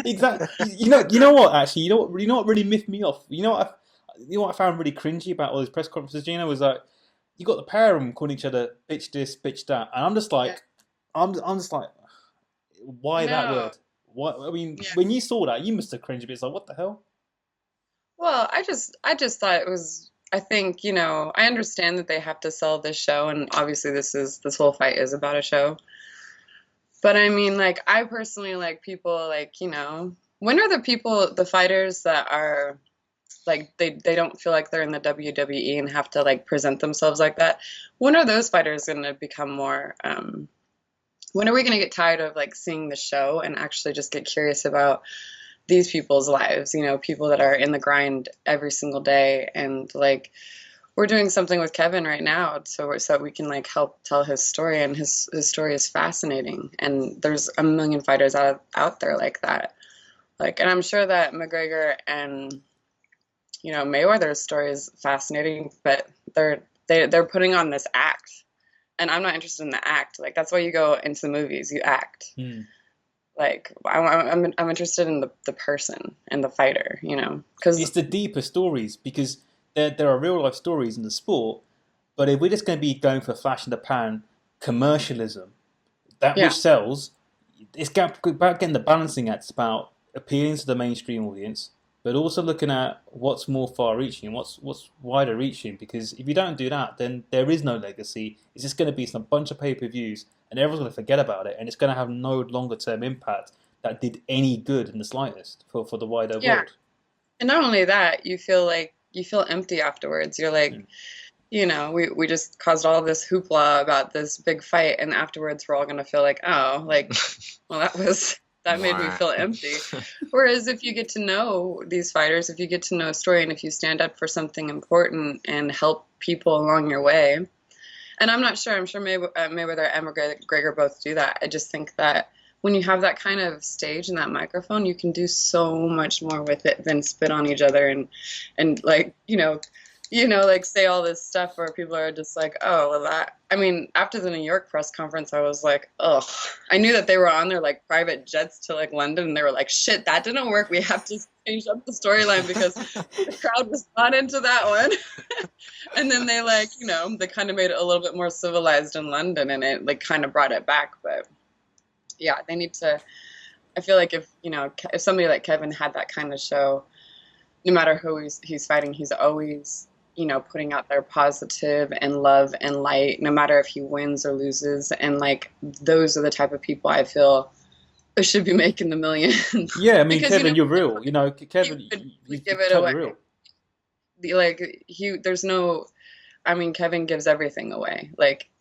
exactly. You know what? Actually, you know what really miffed me off. You know what I found really cringy about all these press conferences, Gina, was like you got the pair of them calling each other bitch this, bitch that, and I'm just like, I'm just like, why that word? What I mean, when you saw that, you must have cringed a bit. It's like, what the hell? Well, I just thought it was. I think I understand that they have to sell this show, and obviously this whole fight is about a show. But I mean, like, I personally like people like when are the fighters that are like they don't feel like they're in the WWE and have to like present themselves like that? When are those fighters going to become more? When are we going to get tired of like seeing the show and actually just get curious about these people's lives, people that are in the grind every single day, and like we're doing something with Kevin right now so we can like help tell his story, and his story is fascinating, and there's a million fighters out there like that, like, and I'm sure that McGregor and Mayweather's story is fascinating, but they're putting on this act, and I'm not interested in the act. Like, that's why you go into the movies, you act. Like, I'm interested in the person and the fighter, because it's the deeper stories, because there are real life stories in the sport. But if we're just going to be going for flash in the pan commercialism, which sells, it's about getting the balancing act. It's about appealing to the mainstream audience, but also looking at what's more far-reaching, what's wider reaching. Because if you don't do that, then there is no legacy. It's just going to be some bunch of pay-per-views, and everyone's going to forget about it, and it's going to have no longer-term impact that did any good in the slightest for the wider world. And not only that, you feel empty afterwards. You're like, we just caused all this hoopla about this big fight, and afterwards we're all going to feel like, oh, like, well, that made me feel empty. Whereas if you get to know these fighters, if you get to know a story, and if you stand up for something important and help people along your way, and I'm sure Mayweather and McGregor both do that. I just think that when you have that kind of stage and that microphone, you can do so much more with it than spit on each other and like, like say all this stuff where people are just like, oh, well, that, I mean, after the New York press conference, I was like, ugh. I knew that they were on their like private jets to like London, and they were like, shit, that didn't work. We have to change up the storyline because the crowd was not into that one. And then they like, they kind of made it a little bit more civilized in London, and it like kind of brought it back. But yeah, they need to, I feel like if somebody like Kevin had that kind of show, no matter who he's fighting, he's always putting out their positive and love and light, no matter if he wins or loses. And like, those are the type of people I feel should be making the millions. Yeah, I mean, because, Kevin, you're real. Kevin, you give it away. Real. There's no, I mean, Kevin gives everything away. Like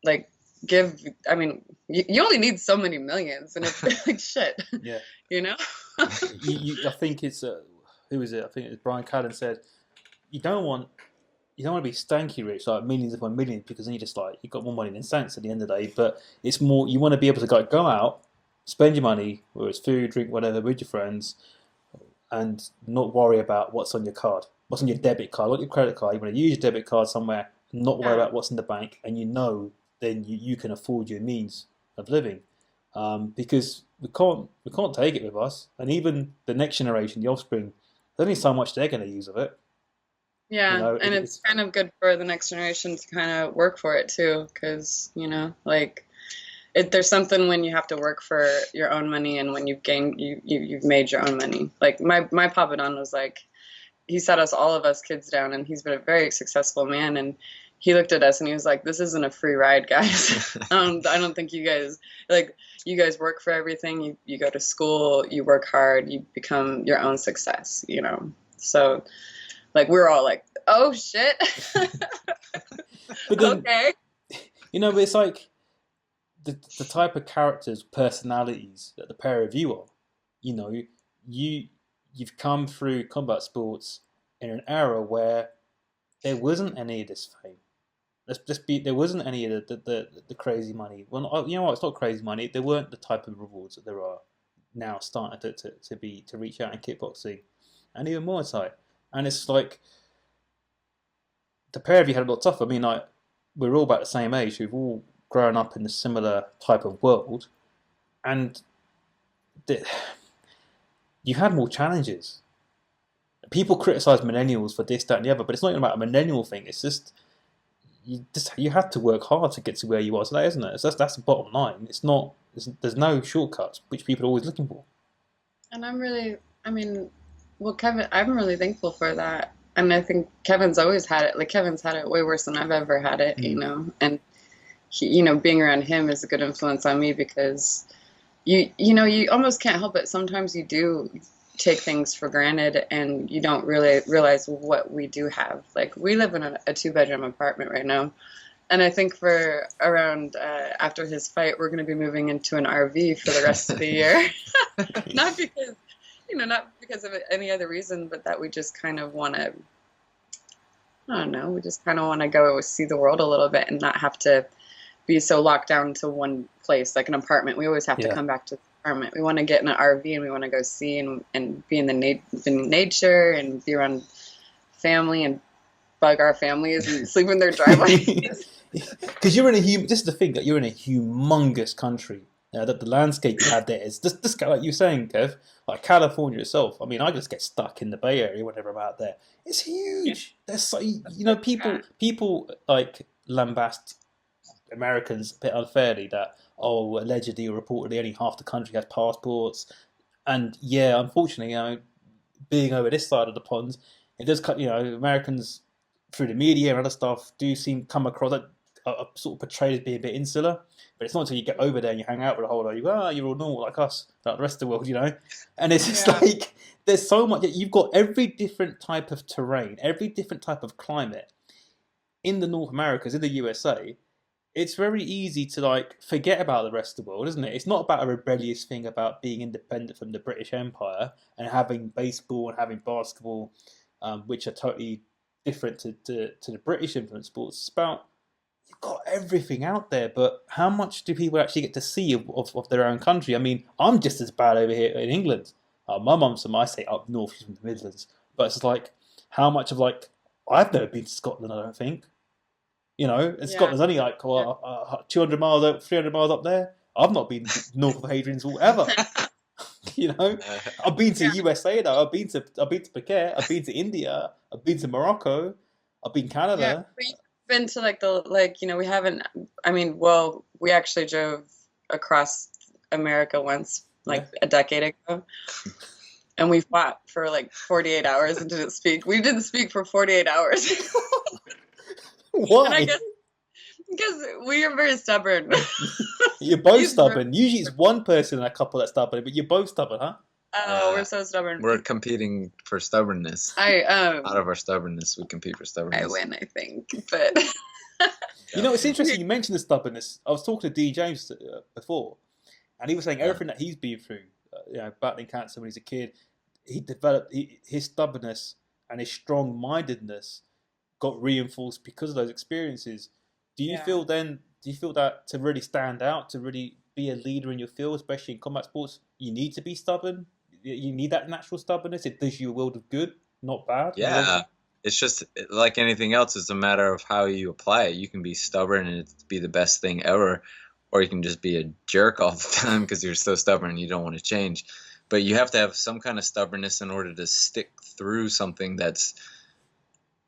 I mean, you only need so many millions, and it's like shit. Yeah. I think it's who is it? I think it's Brian Callen said, you don't want to be stanky rich, like millions upon millions, because then you just like, you've got more money than cents at the end of the day. But it's more, you want to be able to go out, spend your money, whether it's food, drink, whatever, with your friends, and not worry about what's on your card. what's on your debit card, not your credit card. You want to use your debit card somewhere, and not worry Yeah. about what's in the bank, and then you can afford your means of living, because we can't take it with us, and even the next generation, the offspring, there's only so much they're going to use of it. Yeah, and it's kind of good for the next generation to kind of work for it too, because like there's something when you have to work for your own money, and when you've made your own money. Like my Papa Don was like, he sat all of us kids down, and he's been a very successful man, and he looked at us and he was like, "This isn't a free ride, guys. I don't think you guys work for everything. You go to school, you work hard, you become your own success, So like we're all like, oh shit." But then, okay. It's like the type of characters, personalities that the pair of you are. You've come through combat sports in an era where there wasn't any of this fame. There wasn't any of the crazy money. Well, you know what? It's not crazy money. There weren't the type of rewards that there are now, starting to reach out in kickboxing, and even Muay Thai. And it's like the pair of you had a lot tougher. I mean, like, we're all about the same age. We've all grown up in a similar type of world, and you had more challenges. People criticize millennials for this, that, and the other, but it's not even about a millennial thing. It's just you have to work hard to get to where you are today, isn't it? That's the bottom line. It's not. There's no shortcuts, which people are always looking for. And Kevin, I'm really thankful for that. And I think Kevin's always had it. Like, Kevin's had it way worse than I've ever had it, And he, being around him is a good influence on me, because you almost can't help it. Sometimes you do take things for granted, and you don't really realize what we do have. Like, we live in a 2-bedroom apartment right now, and I think for around after his fight, we're going to be moving into an RV for the rest of the year. Not because of any other reason, but that we just kind of want to, I don't know, we just kind of want to go see the world a little bit and not have to be so locked down to one place, like an apartment. We always have to come back to the apartment. We want to get in an RV, and we want to go see and be in the nature, and be around family and bug our families and sleep in their driveways. Because you're in this is the thing, that you're in a humongous country. That the landscape you have there is just like you were saying, Kev, like California itself. I mean, I just get stuck in the Bay Area whenever I'm out there. It's huge. There's so people like lambast Americans a bit unfairly that allegedly or reportedly only half the country has passports, and unfortunately, being over this side of the pond, it does cut. Americans through the media and other stuff do come across are sort of portrayed as being a bit insular, but it's not until you get over there and you hang out with a whole lot, you're all normal like us, like the rest of the world, And it's just like, there's so much, you've got every different type of terrain, every different type of climate in the North Americas, in the USA. It's very easy to like forget about the rest of the world, isn't it? It's not about a rebellious thing about being independent from the British Empire and having baseball and having basketball, which are totally different to the British influenced sports. It's about, you've got everything out there, but how much do people actually get to see of their own country? I mean, I'm just as bad over here in England. My mum's from, I say up north, she's from the Midlands, but it's like, how much of like, I've never been to Scotland, I don't think. Scotland's only like 200 miles, 300 miles up there. I've not been north of Hadrian's Wall ever. I've been to USA though. I've been to Phuket. I've been to India. I've been to Morocco. I've been Canada. Yeah, been to we haven't. I mean, we actually drove across America once, a decade ago, and we fought for 48 hours and didn't speak. We didn't speak for 48 hours. Why? And I guess because we are very stubborn. You're both stubborn. Usually it's one person in a couple that's stubborn, but you're both stubborn, huh? Oh, we're so stubborn. We're competing for stubbornness. Out of our stubbornness, we compete for stubbornness. I win, I think, but it's interesting you mentioned the stubbornness. I was talking to D. James before, and he was saying everything that he's been through, battling cancer when he's a kid, he developed his stubbornness and his strong-mindedness got reinforced because of those experiences. Do you feel that to really stand out, to really be a leader in your field, especially in combat sports, you need to be stubborn? You need that natural stubbornness. It does you a world of good, not bad. Yeah, it's just like anything else. It's a matter of how you apply it. You can be stubborn and it be the best thing ever, or you can just be a jerk all the time because you're so stubborn and you don't want to change. But you have to have some kind of stubbornness in order to stick through something that's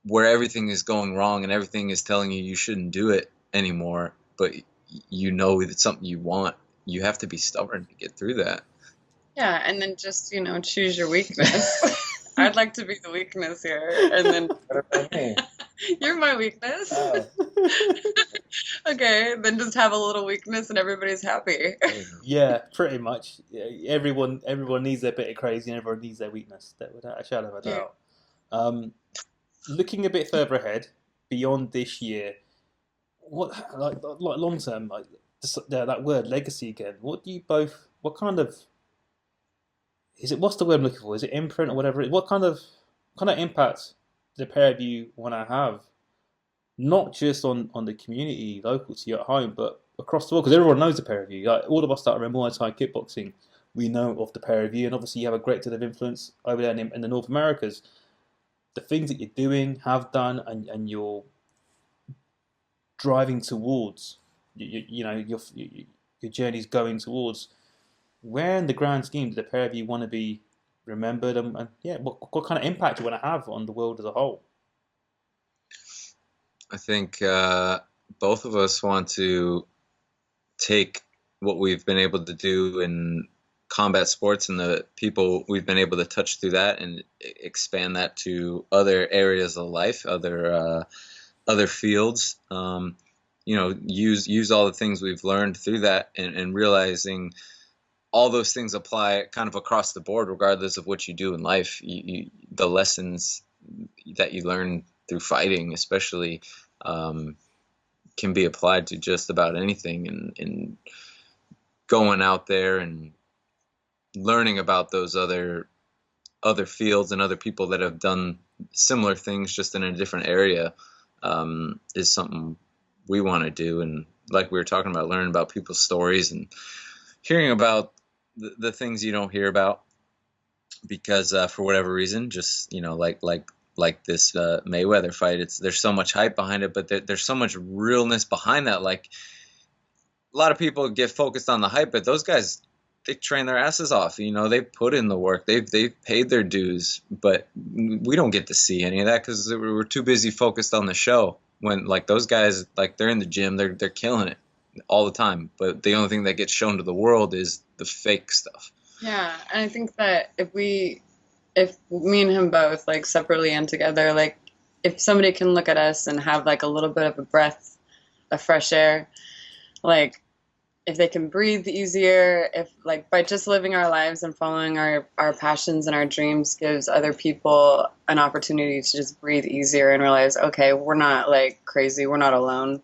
where everything is going wrong and everything is telling you shouldn't do it anymore, but you know it's something you want. You have to be stubborn to get through that. Yeah, and then just, choose your weakness. I'd like to be the weakness here, and then you're my weakness. Oh. Okay, then just have a little weakness and everybody's happy. Yeah, pretty much. Yeah, everyone needs their bit of crazy and everyone needs their weakness, without a shadow of a doubt. Looking a bit further ahead, beyond this year, what like long term, like that word legacy again? What kind of is it? What's the word I'm looking for? Is it imprint or whatever? What kind of impact do the pair of you want to have? Not just on the community local to you at home, but across the world, because everyone knows the pair of you. Like all of us that are in Muay Thai kickboxing, we know of the pair of you, and obviously you have a great deal of influence over there in the North Americas. The things that you're doing, have done, and you're driving towards, your journey's going towards. Where in the grand scheme do the pair of you want to be remembered, and what kind of impact do you want to have on the world as a whole? I think both of us want to take what we've been able to do in combat sports and the people we've been able to touch through that and expand that to other areas of life, other fields. Use all the things we've learned through that and realizing all those things apply kind of across the board, regardless of what you do in life. The lessons that you learn through fighting, especially, can be applied to just about anything, and going out there and learning about those other fields and other people that have done similar things just in a different area is something we want to do. And like we were talking about, learning about people's stories and hearing about the things you don't hear about because for whatever reason, just like this Mayweather fight, there's so much hype behind it, but there's so much realness behind that. Like a lot of people get focused on the hype, but those guys, they train their asses off. They put in the work. They've paid their dues, but we don't get to see any of that because we're too busy focused on the show. When like those guys, like they're in the gym, they're killing it all the time. But the only thing that gets shown to the world is the fake stuff. Yeah, and I think that if me and him both, like separately and together, like if somebody can look at us and have like a little bit of a breath of fresh air, like if they can breathe easier, if like by just living our lives and following our passions and our dreams gives other people an opportunity to just breathe easier and realize, okay, we're not like crazy, we're not alone.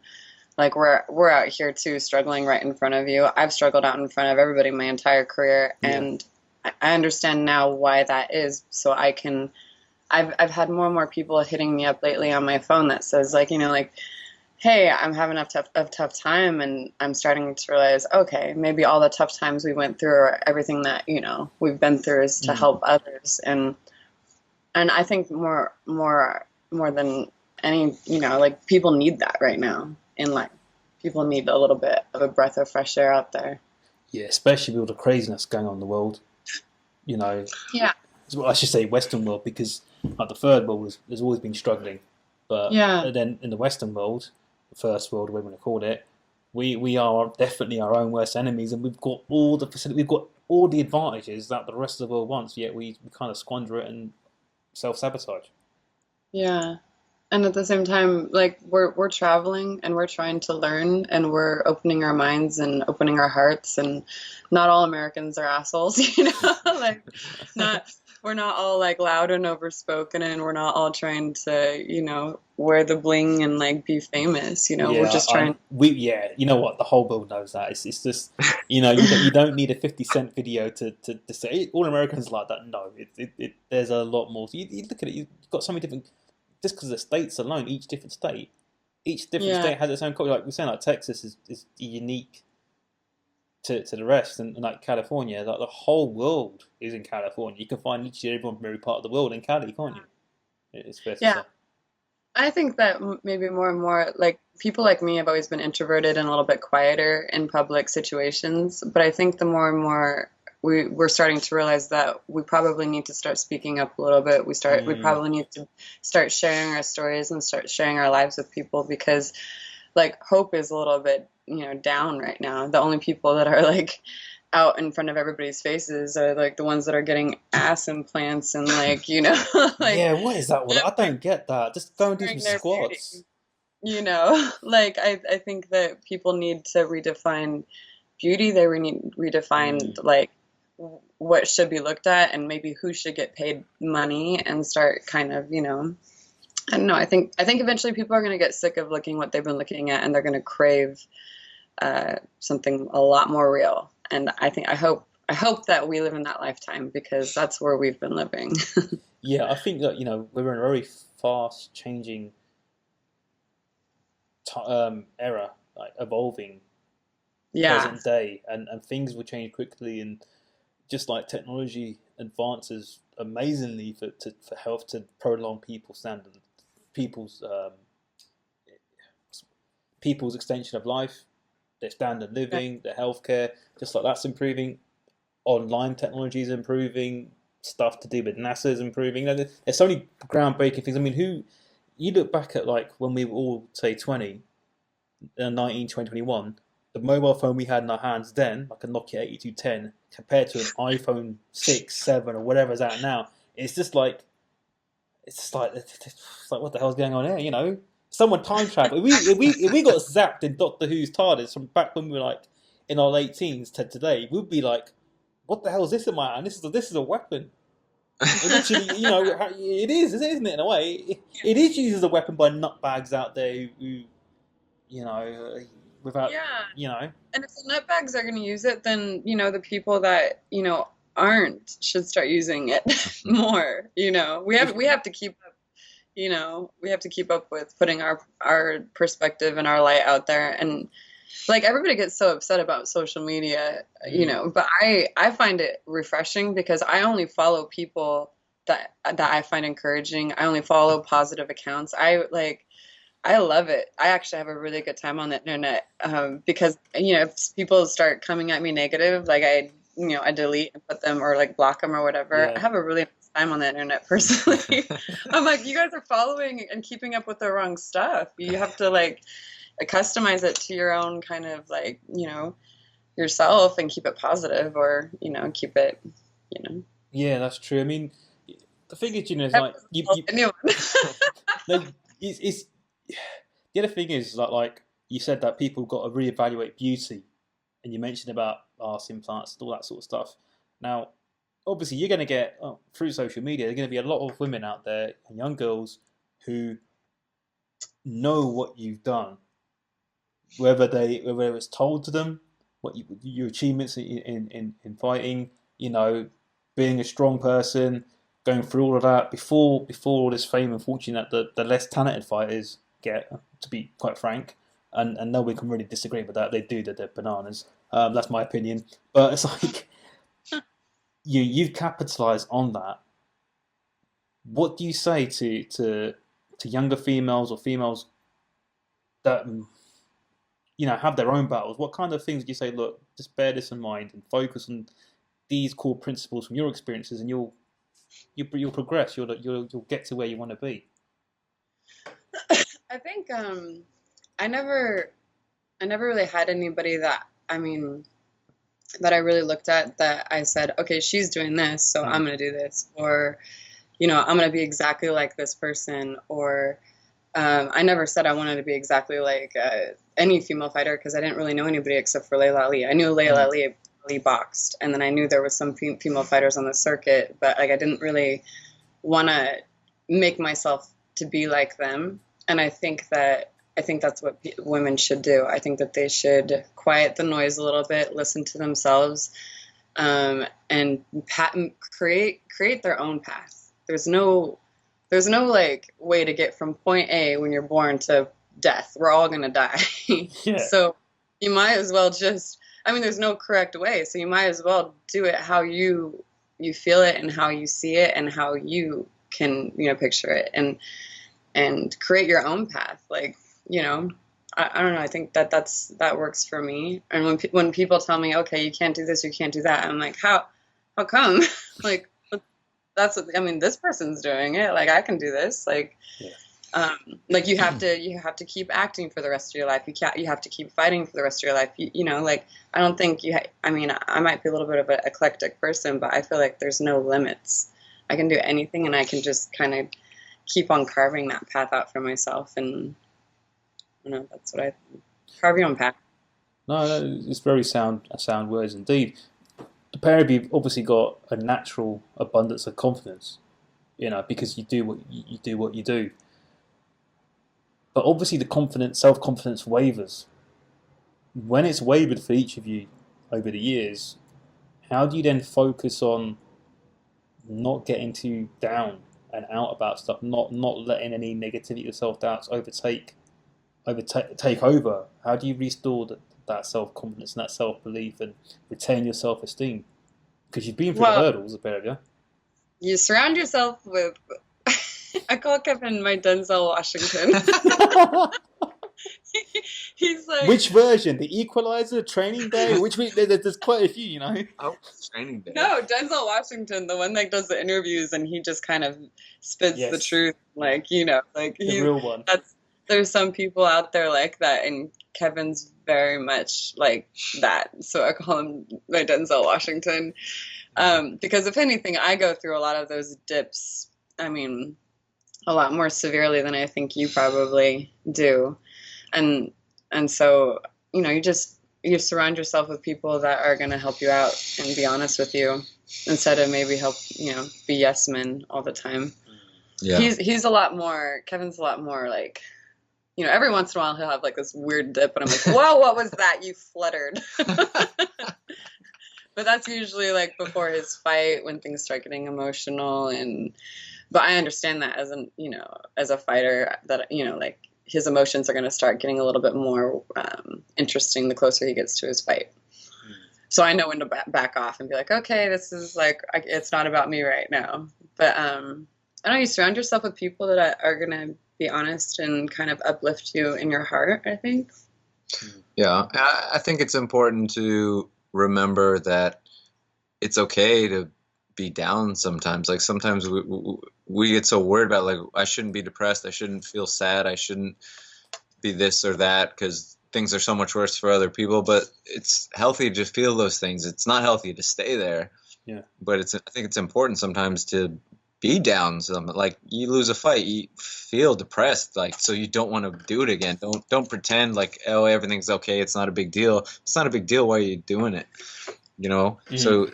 Like we're out here too, struggling right in front of you. I've struggled out in front of everybody my entire career, and I understand now why that is. So I've had more and more people hitting me up lately on my phone that says like, hey, I'm having a tough time, and I'm starting to realize, okay, maybe all the tough times we went through or everything that, we've been through is to help others. And I think more than any, like people need that right now in life. People need a little bit of a breath of fresh air out there. Yeah, especially with all the craziness going on in the world. Yeah. Well, I should say Western world, because like the third world has always been struggling. But then in the Western world, the first world, whatever you want to call it, we are definitely our own worst enemies, and we've got all the facility, we've got all the advantages that the rest of the world wants, yet we kind of squander it and self-sabotage. Yeah. And at the same time, like we're traveling and we're trying to learn and we're opening our minds and opening our hearts, and not all Americans are assholes, like we're not all like loud and overspoken, and we're not all trying to, wear the bling and like be famous, we're just trying. You know what? The whole world knows that. It's just, you don't need a 50 Cent video to say all Americans like that. No, there's a lot more. So you look at it, you've got so many different. Just because the states alone, each different state has its own culture. Like we're saying, like Texas is unique to the rest, and like California, like the whole world is in California. You can find literally everyone from every part of the world in Cali, can't you? It's fair to say. I think that maybe more and more, like, people like me have always been introverted and a little bit quieter in public situations, but I think the more and more we're starting to realize that we probably need to start speaking up a little bit. We probably need to start sharing our stories and start sharing our lives with people, because like hope is a little bit, down right now. The only people that are like out in front of everybody's faces are like the ones that are getting ass implants and like, like Yeah, what is that? I don't get that. Just go and do some sharing their beauty. squats. Like I think that people need to redefine beauty. They redefine like what should be looked at and maybe who should get paid money, and start kind of, I don't know. I think eventually people are going to get sick of looking what they've been looking at, and they're going to crave something a lot more real. And I hope that we live in that lifetime, because that's where we've been living. Yeah, I think that we're in a very fast changing era, like evolving present day, and things will change quickly, and just like technology advances amazingly for health to prolong people's people's extension of life, their standard of living, their healthcare, just like that's improving. Online technology is improving. Stuff to do with NASA is improving. There's so many groundbreaking things. I mean, you look back at like when we were all say 20, 19, 20, 21, the mobile phone we had in our hands then, like a Nokia 8210, compared to an iPhone 6, 7, or whatever's out now, it's like what the hell's going on here? Someone time travel. If we got zapped in Doctor Who's TARDIS from back when we were like in our late teens to today, we'd be like, what the hell is this in my hand? This is a weapon. It literally, it is, isn't it? In a way, it is used as a weapon by nutbags out there who without, And if the nutbags are going to use it, then the people that aren't should start using it more. We have to keep up. We have to keep up with putting our perspective and our light out there. And like everybody gets so upset about social media, but I find it refreshing, because I only follow people that I find encouraging. I only follow positive accounts. I love it. I actually have a really good time on the internet, because if people start coming at me negative, like I delete and put them, or like block them or whatever. Yeah. I have a really nice time on the internet personally. I'm like, you guys are following and keeping up with the wrong stuff. You have to like customize it to your own kind of like yourself, and keep it positive, or keep it Yeah, that's true. I mean, the thing is, it's like it's the other thing is that like you said that people got to reevaluate beauty, and you mentioned about arse implants and all that sort of stuff. Now, obviously, you're going to get through social media. There's going to be a lot of women out there and young girls who know what you've done, whether it's told to them what your achievements in fighting, being a strong person, going through all of that before all this fame and fortune that the less talented fighters get, to be quite frank, and no one can really disagree with that. They do, that they're bananas. That's my opinion, but it's like you've capitalized on that. What do you say to younger females, or females that have their own battles? What kind of things do you say? Look, just bear this in mind and focus on these core principles from your experiences, and you'll progress. You'll get to where you want to be. I think I never really had anybody that I really looked at that I said, okay, she's doing this, so I'm going to do this, or I'm going to be exactly like this person, or I never said I wanted to be exactly like any female fighter, because I didn't really know anybody except for Layla Ali. I knew Layla Ali boxed, and then I knew there was some female fighters on the circuit, but like I didn't really want to make myself to be like them. And I think that's what women should do. I think that they should quiet the noise a little bit, listen to themselves, and create their own path. There's no like way to get from point A when you're born to death. We're all gonna die. Yeah. So you might as well there's no correct way. So you might as well do it how you feel it, and how you see it, and how you can picture it. And and create your own path. Like, you know, I don't know. I think that works for me. And when people tell me, okay, you can't do this, you can't do that, I'm like, how come? Like, that's what, I mean, this person's doing it. Like, I can do this. Like, like you have to keep acting for the rest of your life. You have to keep fighting for the rest of your life. You know, like, I don't think I mean, I might be a little bit of an eclectic person, but I feel like there's no limits. I can do anything, and I can just kind of keep on carving that path out for myself. And you know, that's what I think. Carve your own path. No, it's very sound words indeed. The pair of you obviously got a natural abundance of confidence, you know, because you do what you do. But obviously, the self-confidence wavers. When it's wavered for each of you over the years, how do you then focus on not getting too down and out about stuff, not letting any negativity or self-doubts take over? How do you restore that self-confidence and that self-belief and retain your self-esteem? Because you've been through the hurdles, a pair of you. You surround yourself with, I call Kevin my Denzel Washington. He's like, which version? The Equalizer, Training Day? There's quite a few, you know. Oh, Training Day. No, Denzel Washington, the one that does the interviews and he just kind of spits the truth, like, you know, like the real one. There's some people out there like that, and Kevin's very much like that. So I call him my Denzel Washington, because if anything, I go through a lot of those dips. I mean, a lot more severely than I think you probably do. And so, you know, you surround yourself with people that are going to help you out and be honest with you instead of maybe be yes men all the time. Yeah. Kevin's a lot more like, you know, every once in a while he'll have like this weird dip and I'm like, whoa, what was that? You fluttered. But that's usually like before his fight when things start getting emotional. But I understand that as a fighter that, you know, like, his emotions are going to start getting a little bit more interesting the closer he gets to his fight. So I know when to back off and be like, okay, this is like, it's not about me right now. But I know you surround yourself with people that are going to be honest and kind of uplift you in your heart, I think. Yeah, I think it's important to remember that it's okay to be down sometimes. Like sometimes we get so worried about like, I shouldn't be depressed, I shouldn't feel sad, I shouldn't be this or that because things are so much worse for other people. But it's healthy to feel those things. It's not healthy to stay there. Yeah. But I think it's important sometimes to be down. Like you lose a fight, you feel depressed, like, so you don't want to do it again. Don't pretend like, oh, everything's okay, it's not a big deal. It's not a big deal. Why are you doing it? You know. So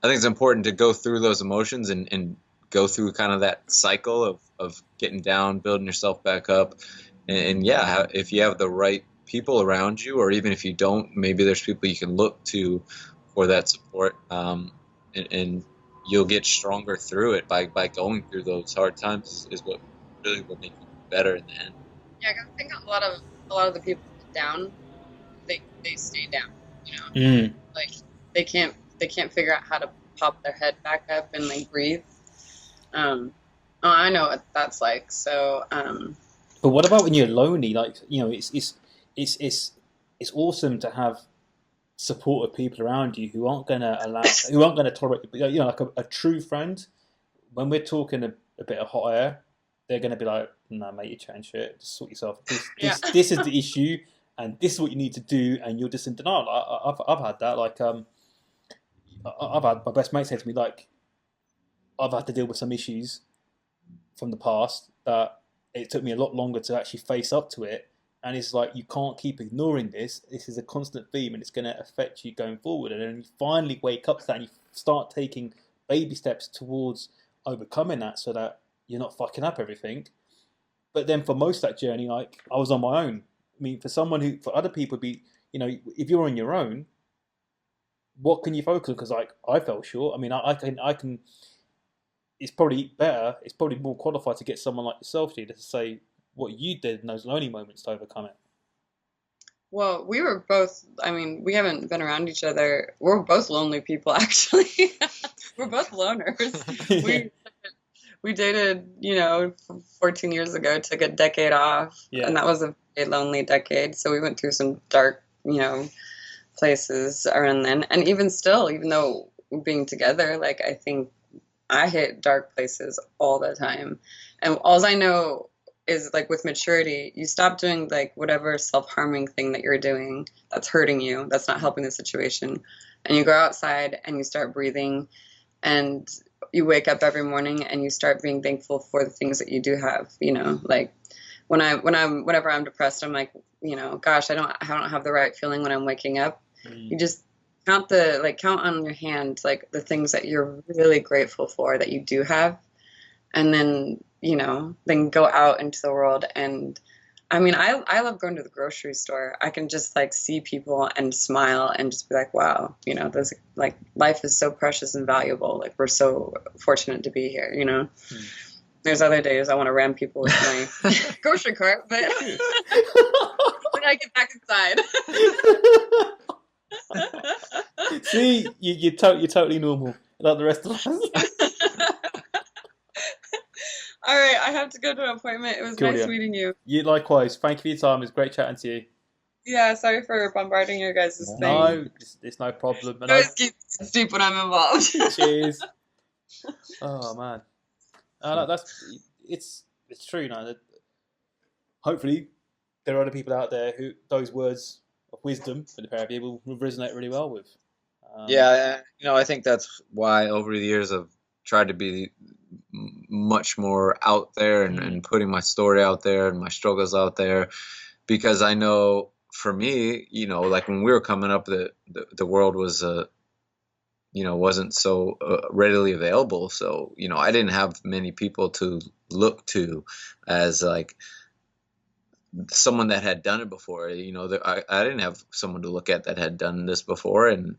I think it's important to go through those emotions and go through kind of that cycle of getting down, building yourself back up. And yeah, if you have the right people around you, or even if you don't, maybe there's people you can look to for that support. And you'll get stronger through it by going through those hard times is what really will make you better in the end. Yeah, I think a lot of the people down, they stay down, you know. Like they can't figure out how to pop their head back up and like breathe. I know what that's like. So. But what about when you're lonely? Like, you know, it's awesome to have supportive people around you who aren't going to tolerate, you know, like a true friend. When we're talking a bit of hot air, they're going to be like, "No, mate, you change shit. Just sort yourself. This is the issue, and this is what you need to do." And you're just in denial. I've had that. Like, I've had my best mate say to me, like, I've had to deal with some issues from the past that it took me a lot longer to actually face up to it. And it's like, you can't keep ignoring this. This is a constant theme and it's going to affect you going forward. And then you finally wake up to that and you start taking baby steps towards overcoming that so that you're not fucking up everything. But then for most of that journey, like, I was on my own. I mean, for other people, you know, if you're on your own, what can you focus on? Because like, I fell short. I mean, I can. It's probably more qualified to get someone like yourself, Gina, to say what you did in those lonely moments to overcome it. Well, we were both, I mean, we haven't been around each other. We're both lonely people, actually. We're both loners. we dated, 14 years ago, took a decade off, and that was a very lonely decade. So we went through some dark, places around then. And even still, even though being together, like, I think I hit dark places all the time. And all I know is, like, with maturity, you stop doing, like, whatever self-harming thing that you're doing that's hurting you, that's not helping the situation. And you go outside and you start breathing, and you wake up every morning and you start being thankful for the things that you do have, like whenever I'm depressed, I'm like, gosh, I don't have the right feeling when I'm waking up. You just count on your hand, like, the things that you're really grateful for that you do have. And then, then go out into the world. And I mean, I love going to the grocery store. I can just, like, see people and smile and just be like, wow, there's, like, life is so precious and valuable. Like, we're so fortunate to be here, There's other days I want to ram people with my grocery cart, but when I get back inside. See, you're totally normal, like the rest of us. All right, I have to go to an appointment. It was nice meeting you. You likewise. Thank you for your time. It was great chatting to you. Yeah, sorry for bombarding your guys' thing. No, it's no problem. I always keep deep when I'm involved. Cheers. Oh man, it's true now. That hopefully there are other people out there who those words of wisdom for the pair of you will resonate really well with. I think that's why over the years I've tried to be much more out there and putting my story out there and my struggles out there, because I know for me, like when we were coming up, the world was wasn't so readily available. So I didn't have many people to look to as, like, someone that had done it before. I didn't have someone to look at that had done this before, and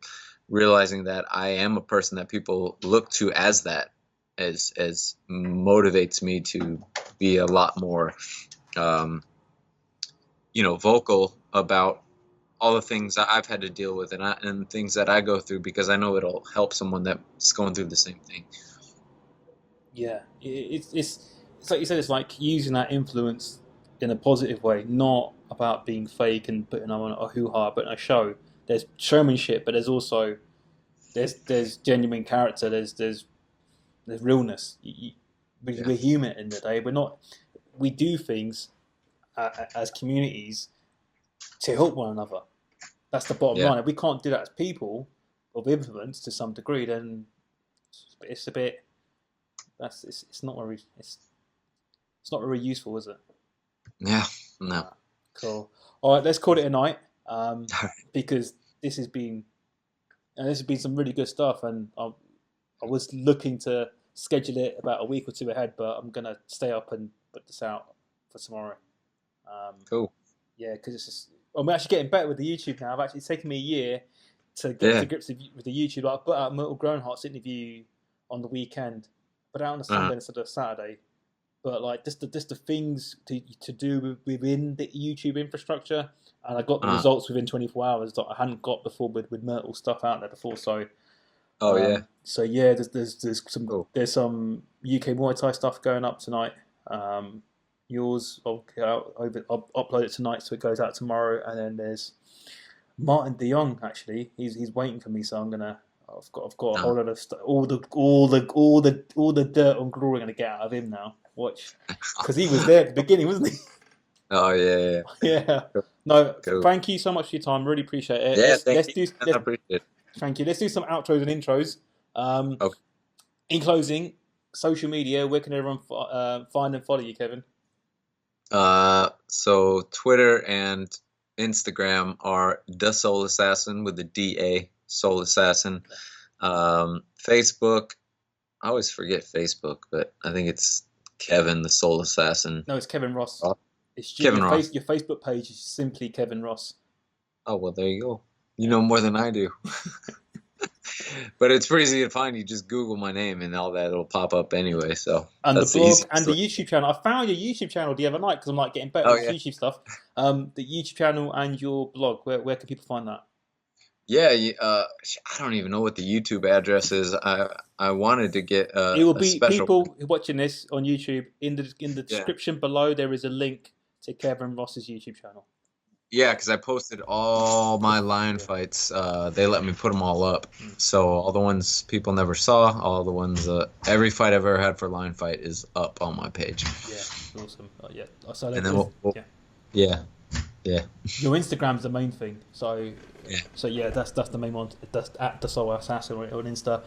realizing that I am a person that people look to as that, as motivates me to be a lot more, vocal about all the things that I've had to deal with and things that I go through, because I know it'll help someone that's going through the same thing. Yeah, it's like you said, it's like using that influence in a positive way, not about being fake and putting on a hoo-ha, but a show. There's showmanship, but there's also there's genuine character. There's realness. We're human in the day. We do things as communities to help one another. That's the bottom line. If we can't do that as people of influence to some degree, then it's a bit. It's not very useful, is it? Yeah. No. Cool. All right, let's call it a night. Because this has been some really good stuff, and I was looking to schedule it about a week or two ahead, but I'm gonna stay up and put this out for tomorrow. Cool. Yeah, because I'm actually getting better with the YouTube now. It's taken me a year to get to grips with the YouTube. Like, I put out Myrtle Grownheart's interview on the weekend, put it out on a Sunday instead of Saturday. But like just the things to do within the YouTube infrastructure, and I got the results within 24 hours that I hadn't got before with Myrtle stuff out there before. So, So yeah, there's some UK Muay Thai stuff going up tonight. Yours, I'll upload it tonight, so it goes out tomorrow. And then there's Martin De Jong. Actually, he's waiting for me, so I've got a whole lot of stuff. All the dirt on Glory I'm gonna get out of him now. Watch, because he was there at the beginning, wasn't he? Oh yeah. Yeah. No, thank you so much for your time. Really appreciate it. Yeah, thank you. I appreciate it. Thank you. Let's do some outros and intros. Okay. In closing, social media. Where can everyone find and follow you, Kevin? So Twitter and Instagram are The Soul Assassin with the DA, Soul Assassin. Facebook, I always forget Facebook, but I think it's Kevin the Soul Assassin. No, it's Kevin Ross. It's Kevin Ross. Your Facebook page is simply Kevin Ross. Oh, well, there you go. You know more than I do. But it's pretty easy to find. You just Google my name and all that, it'll pop up anyway. So and the blog and the YouTube channel. I found your YouTube channel the other night because I'm like getting better with YouTube stuff. The YouTube channel and your blog. Where can people find that? Yeah, I don't even know what the YouTube address is. I wanted to get it will a be special. people watching this on YouTube. In the description below, there is a link to Kevin Ross's YouTube channel. Yeah, because I posted all my lion fights. They let me put them all up. So all the ones people never saw, all the ones, every fight I've ever had for lion fight is up on my page. Yeah, awesome. Yeah, so and then yeah. Your Instagram's the main thing. So yeah, that's the main one. That's at the Soul Assassin on Insta.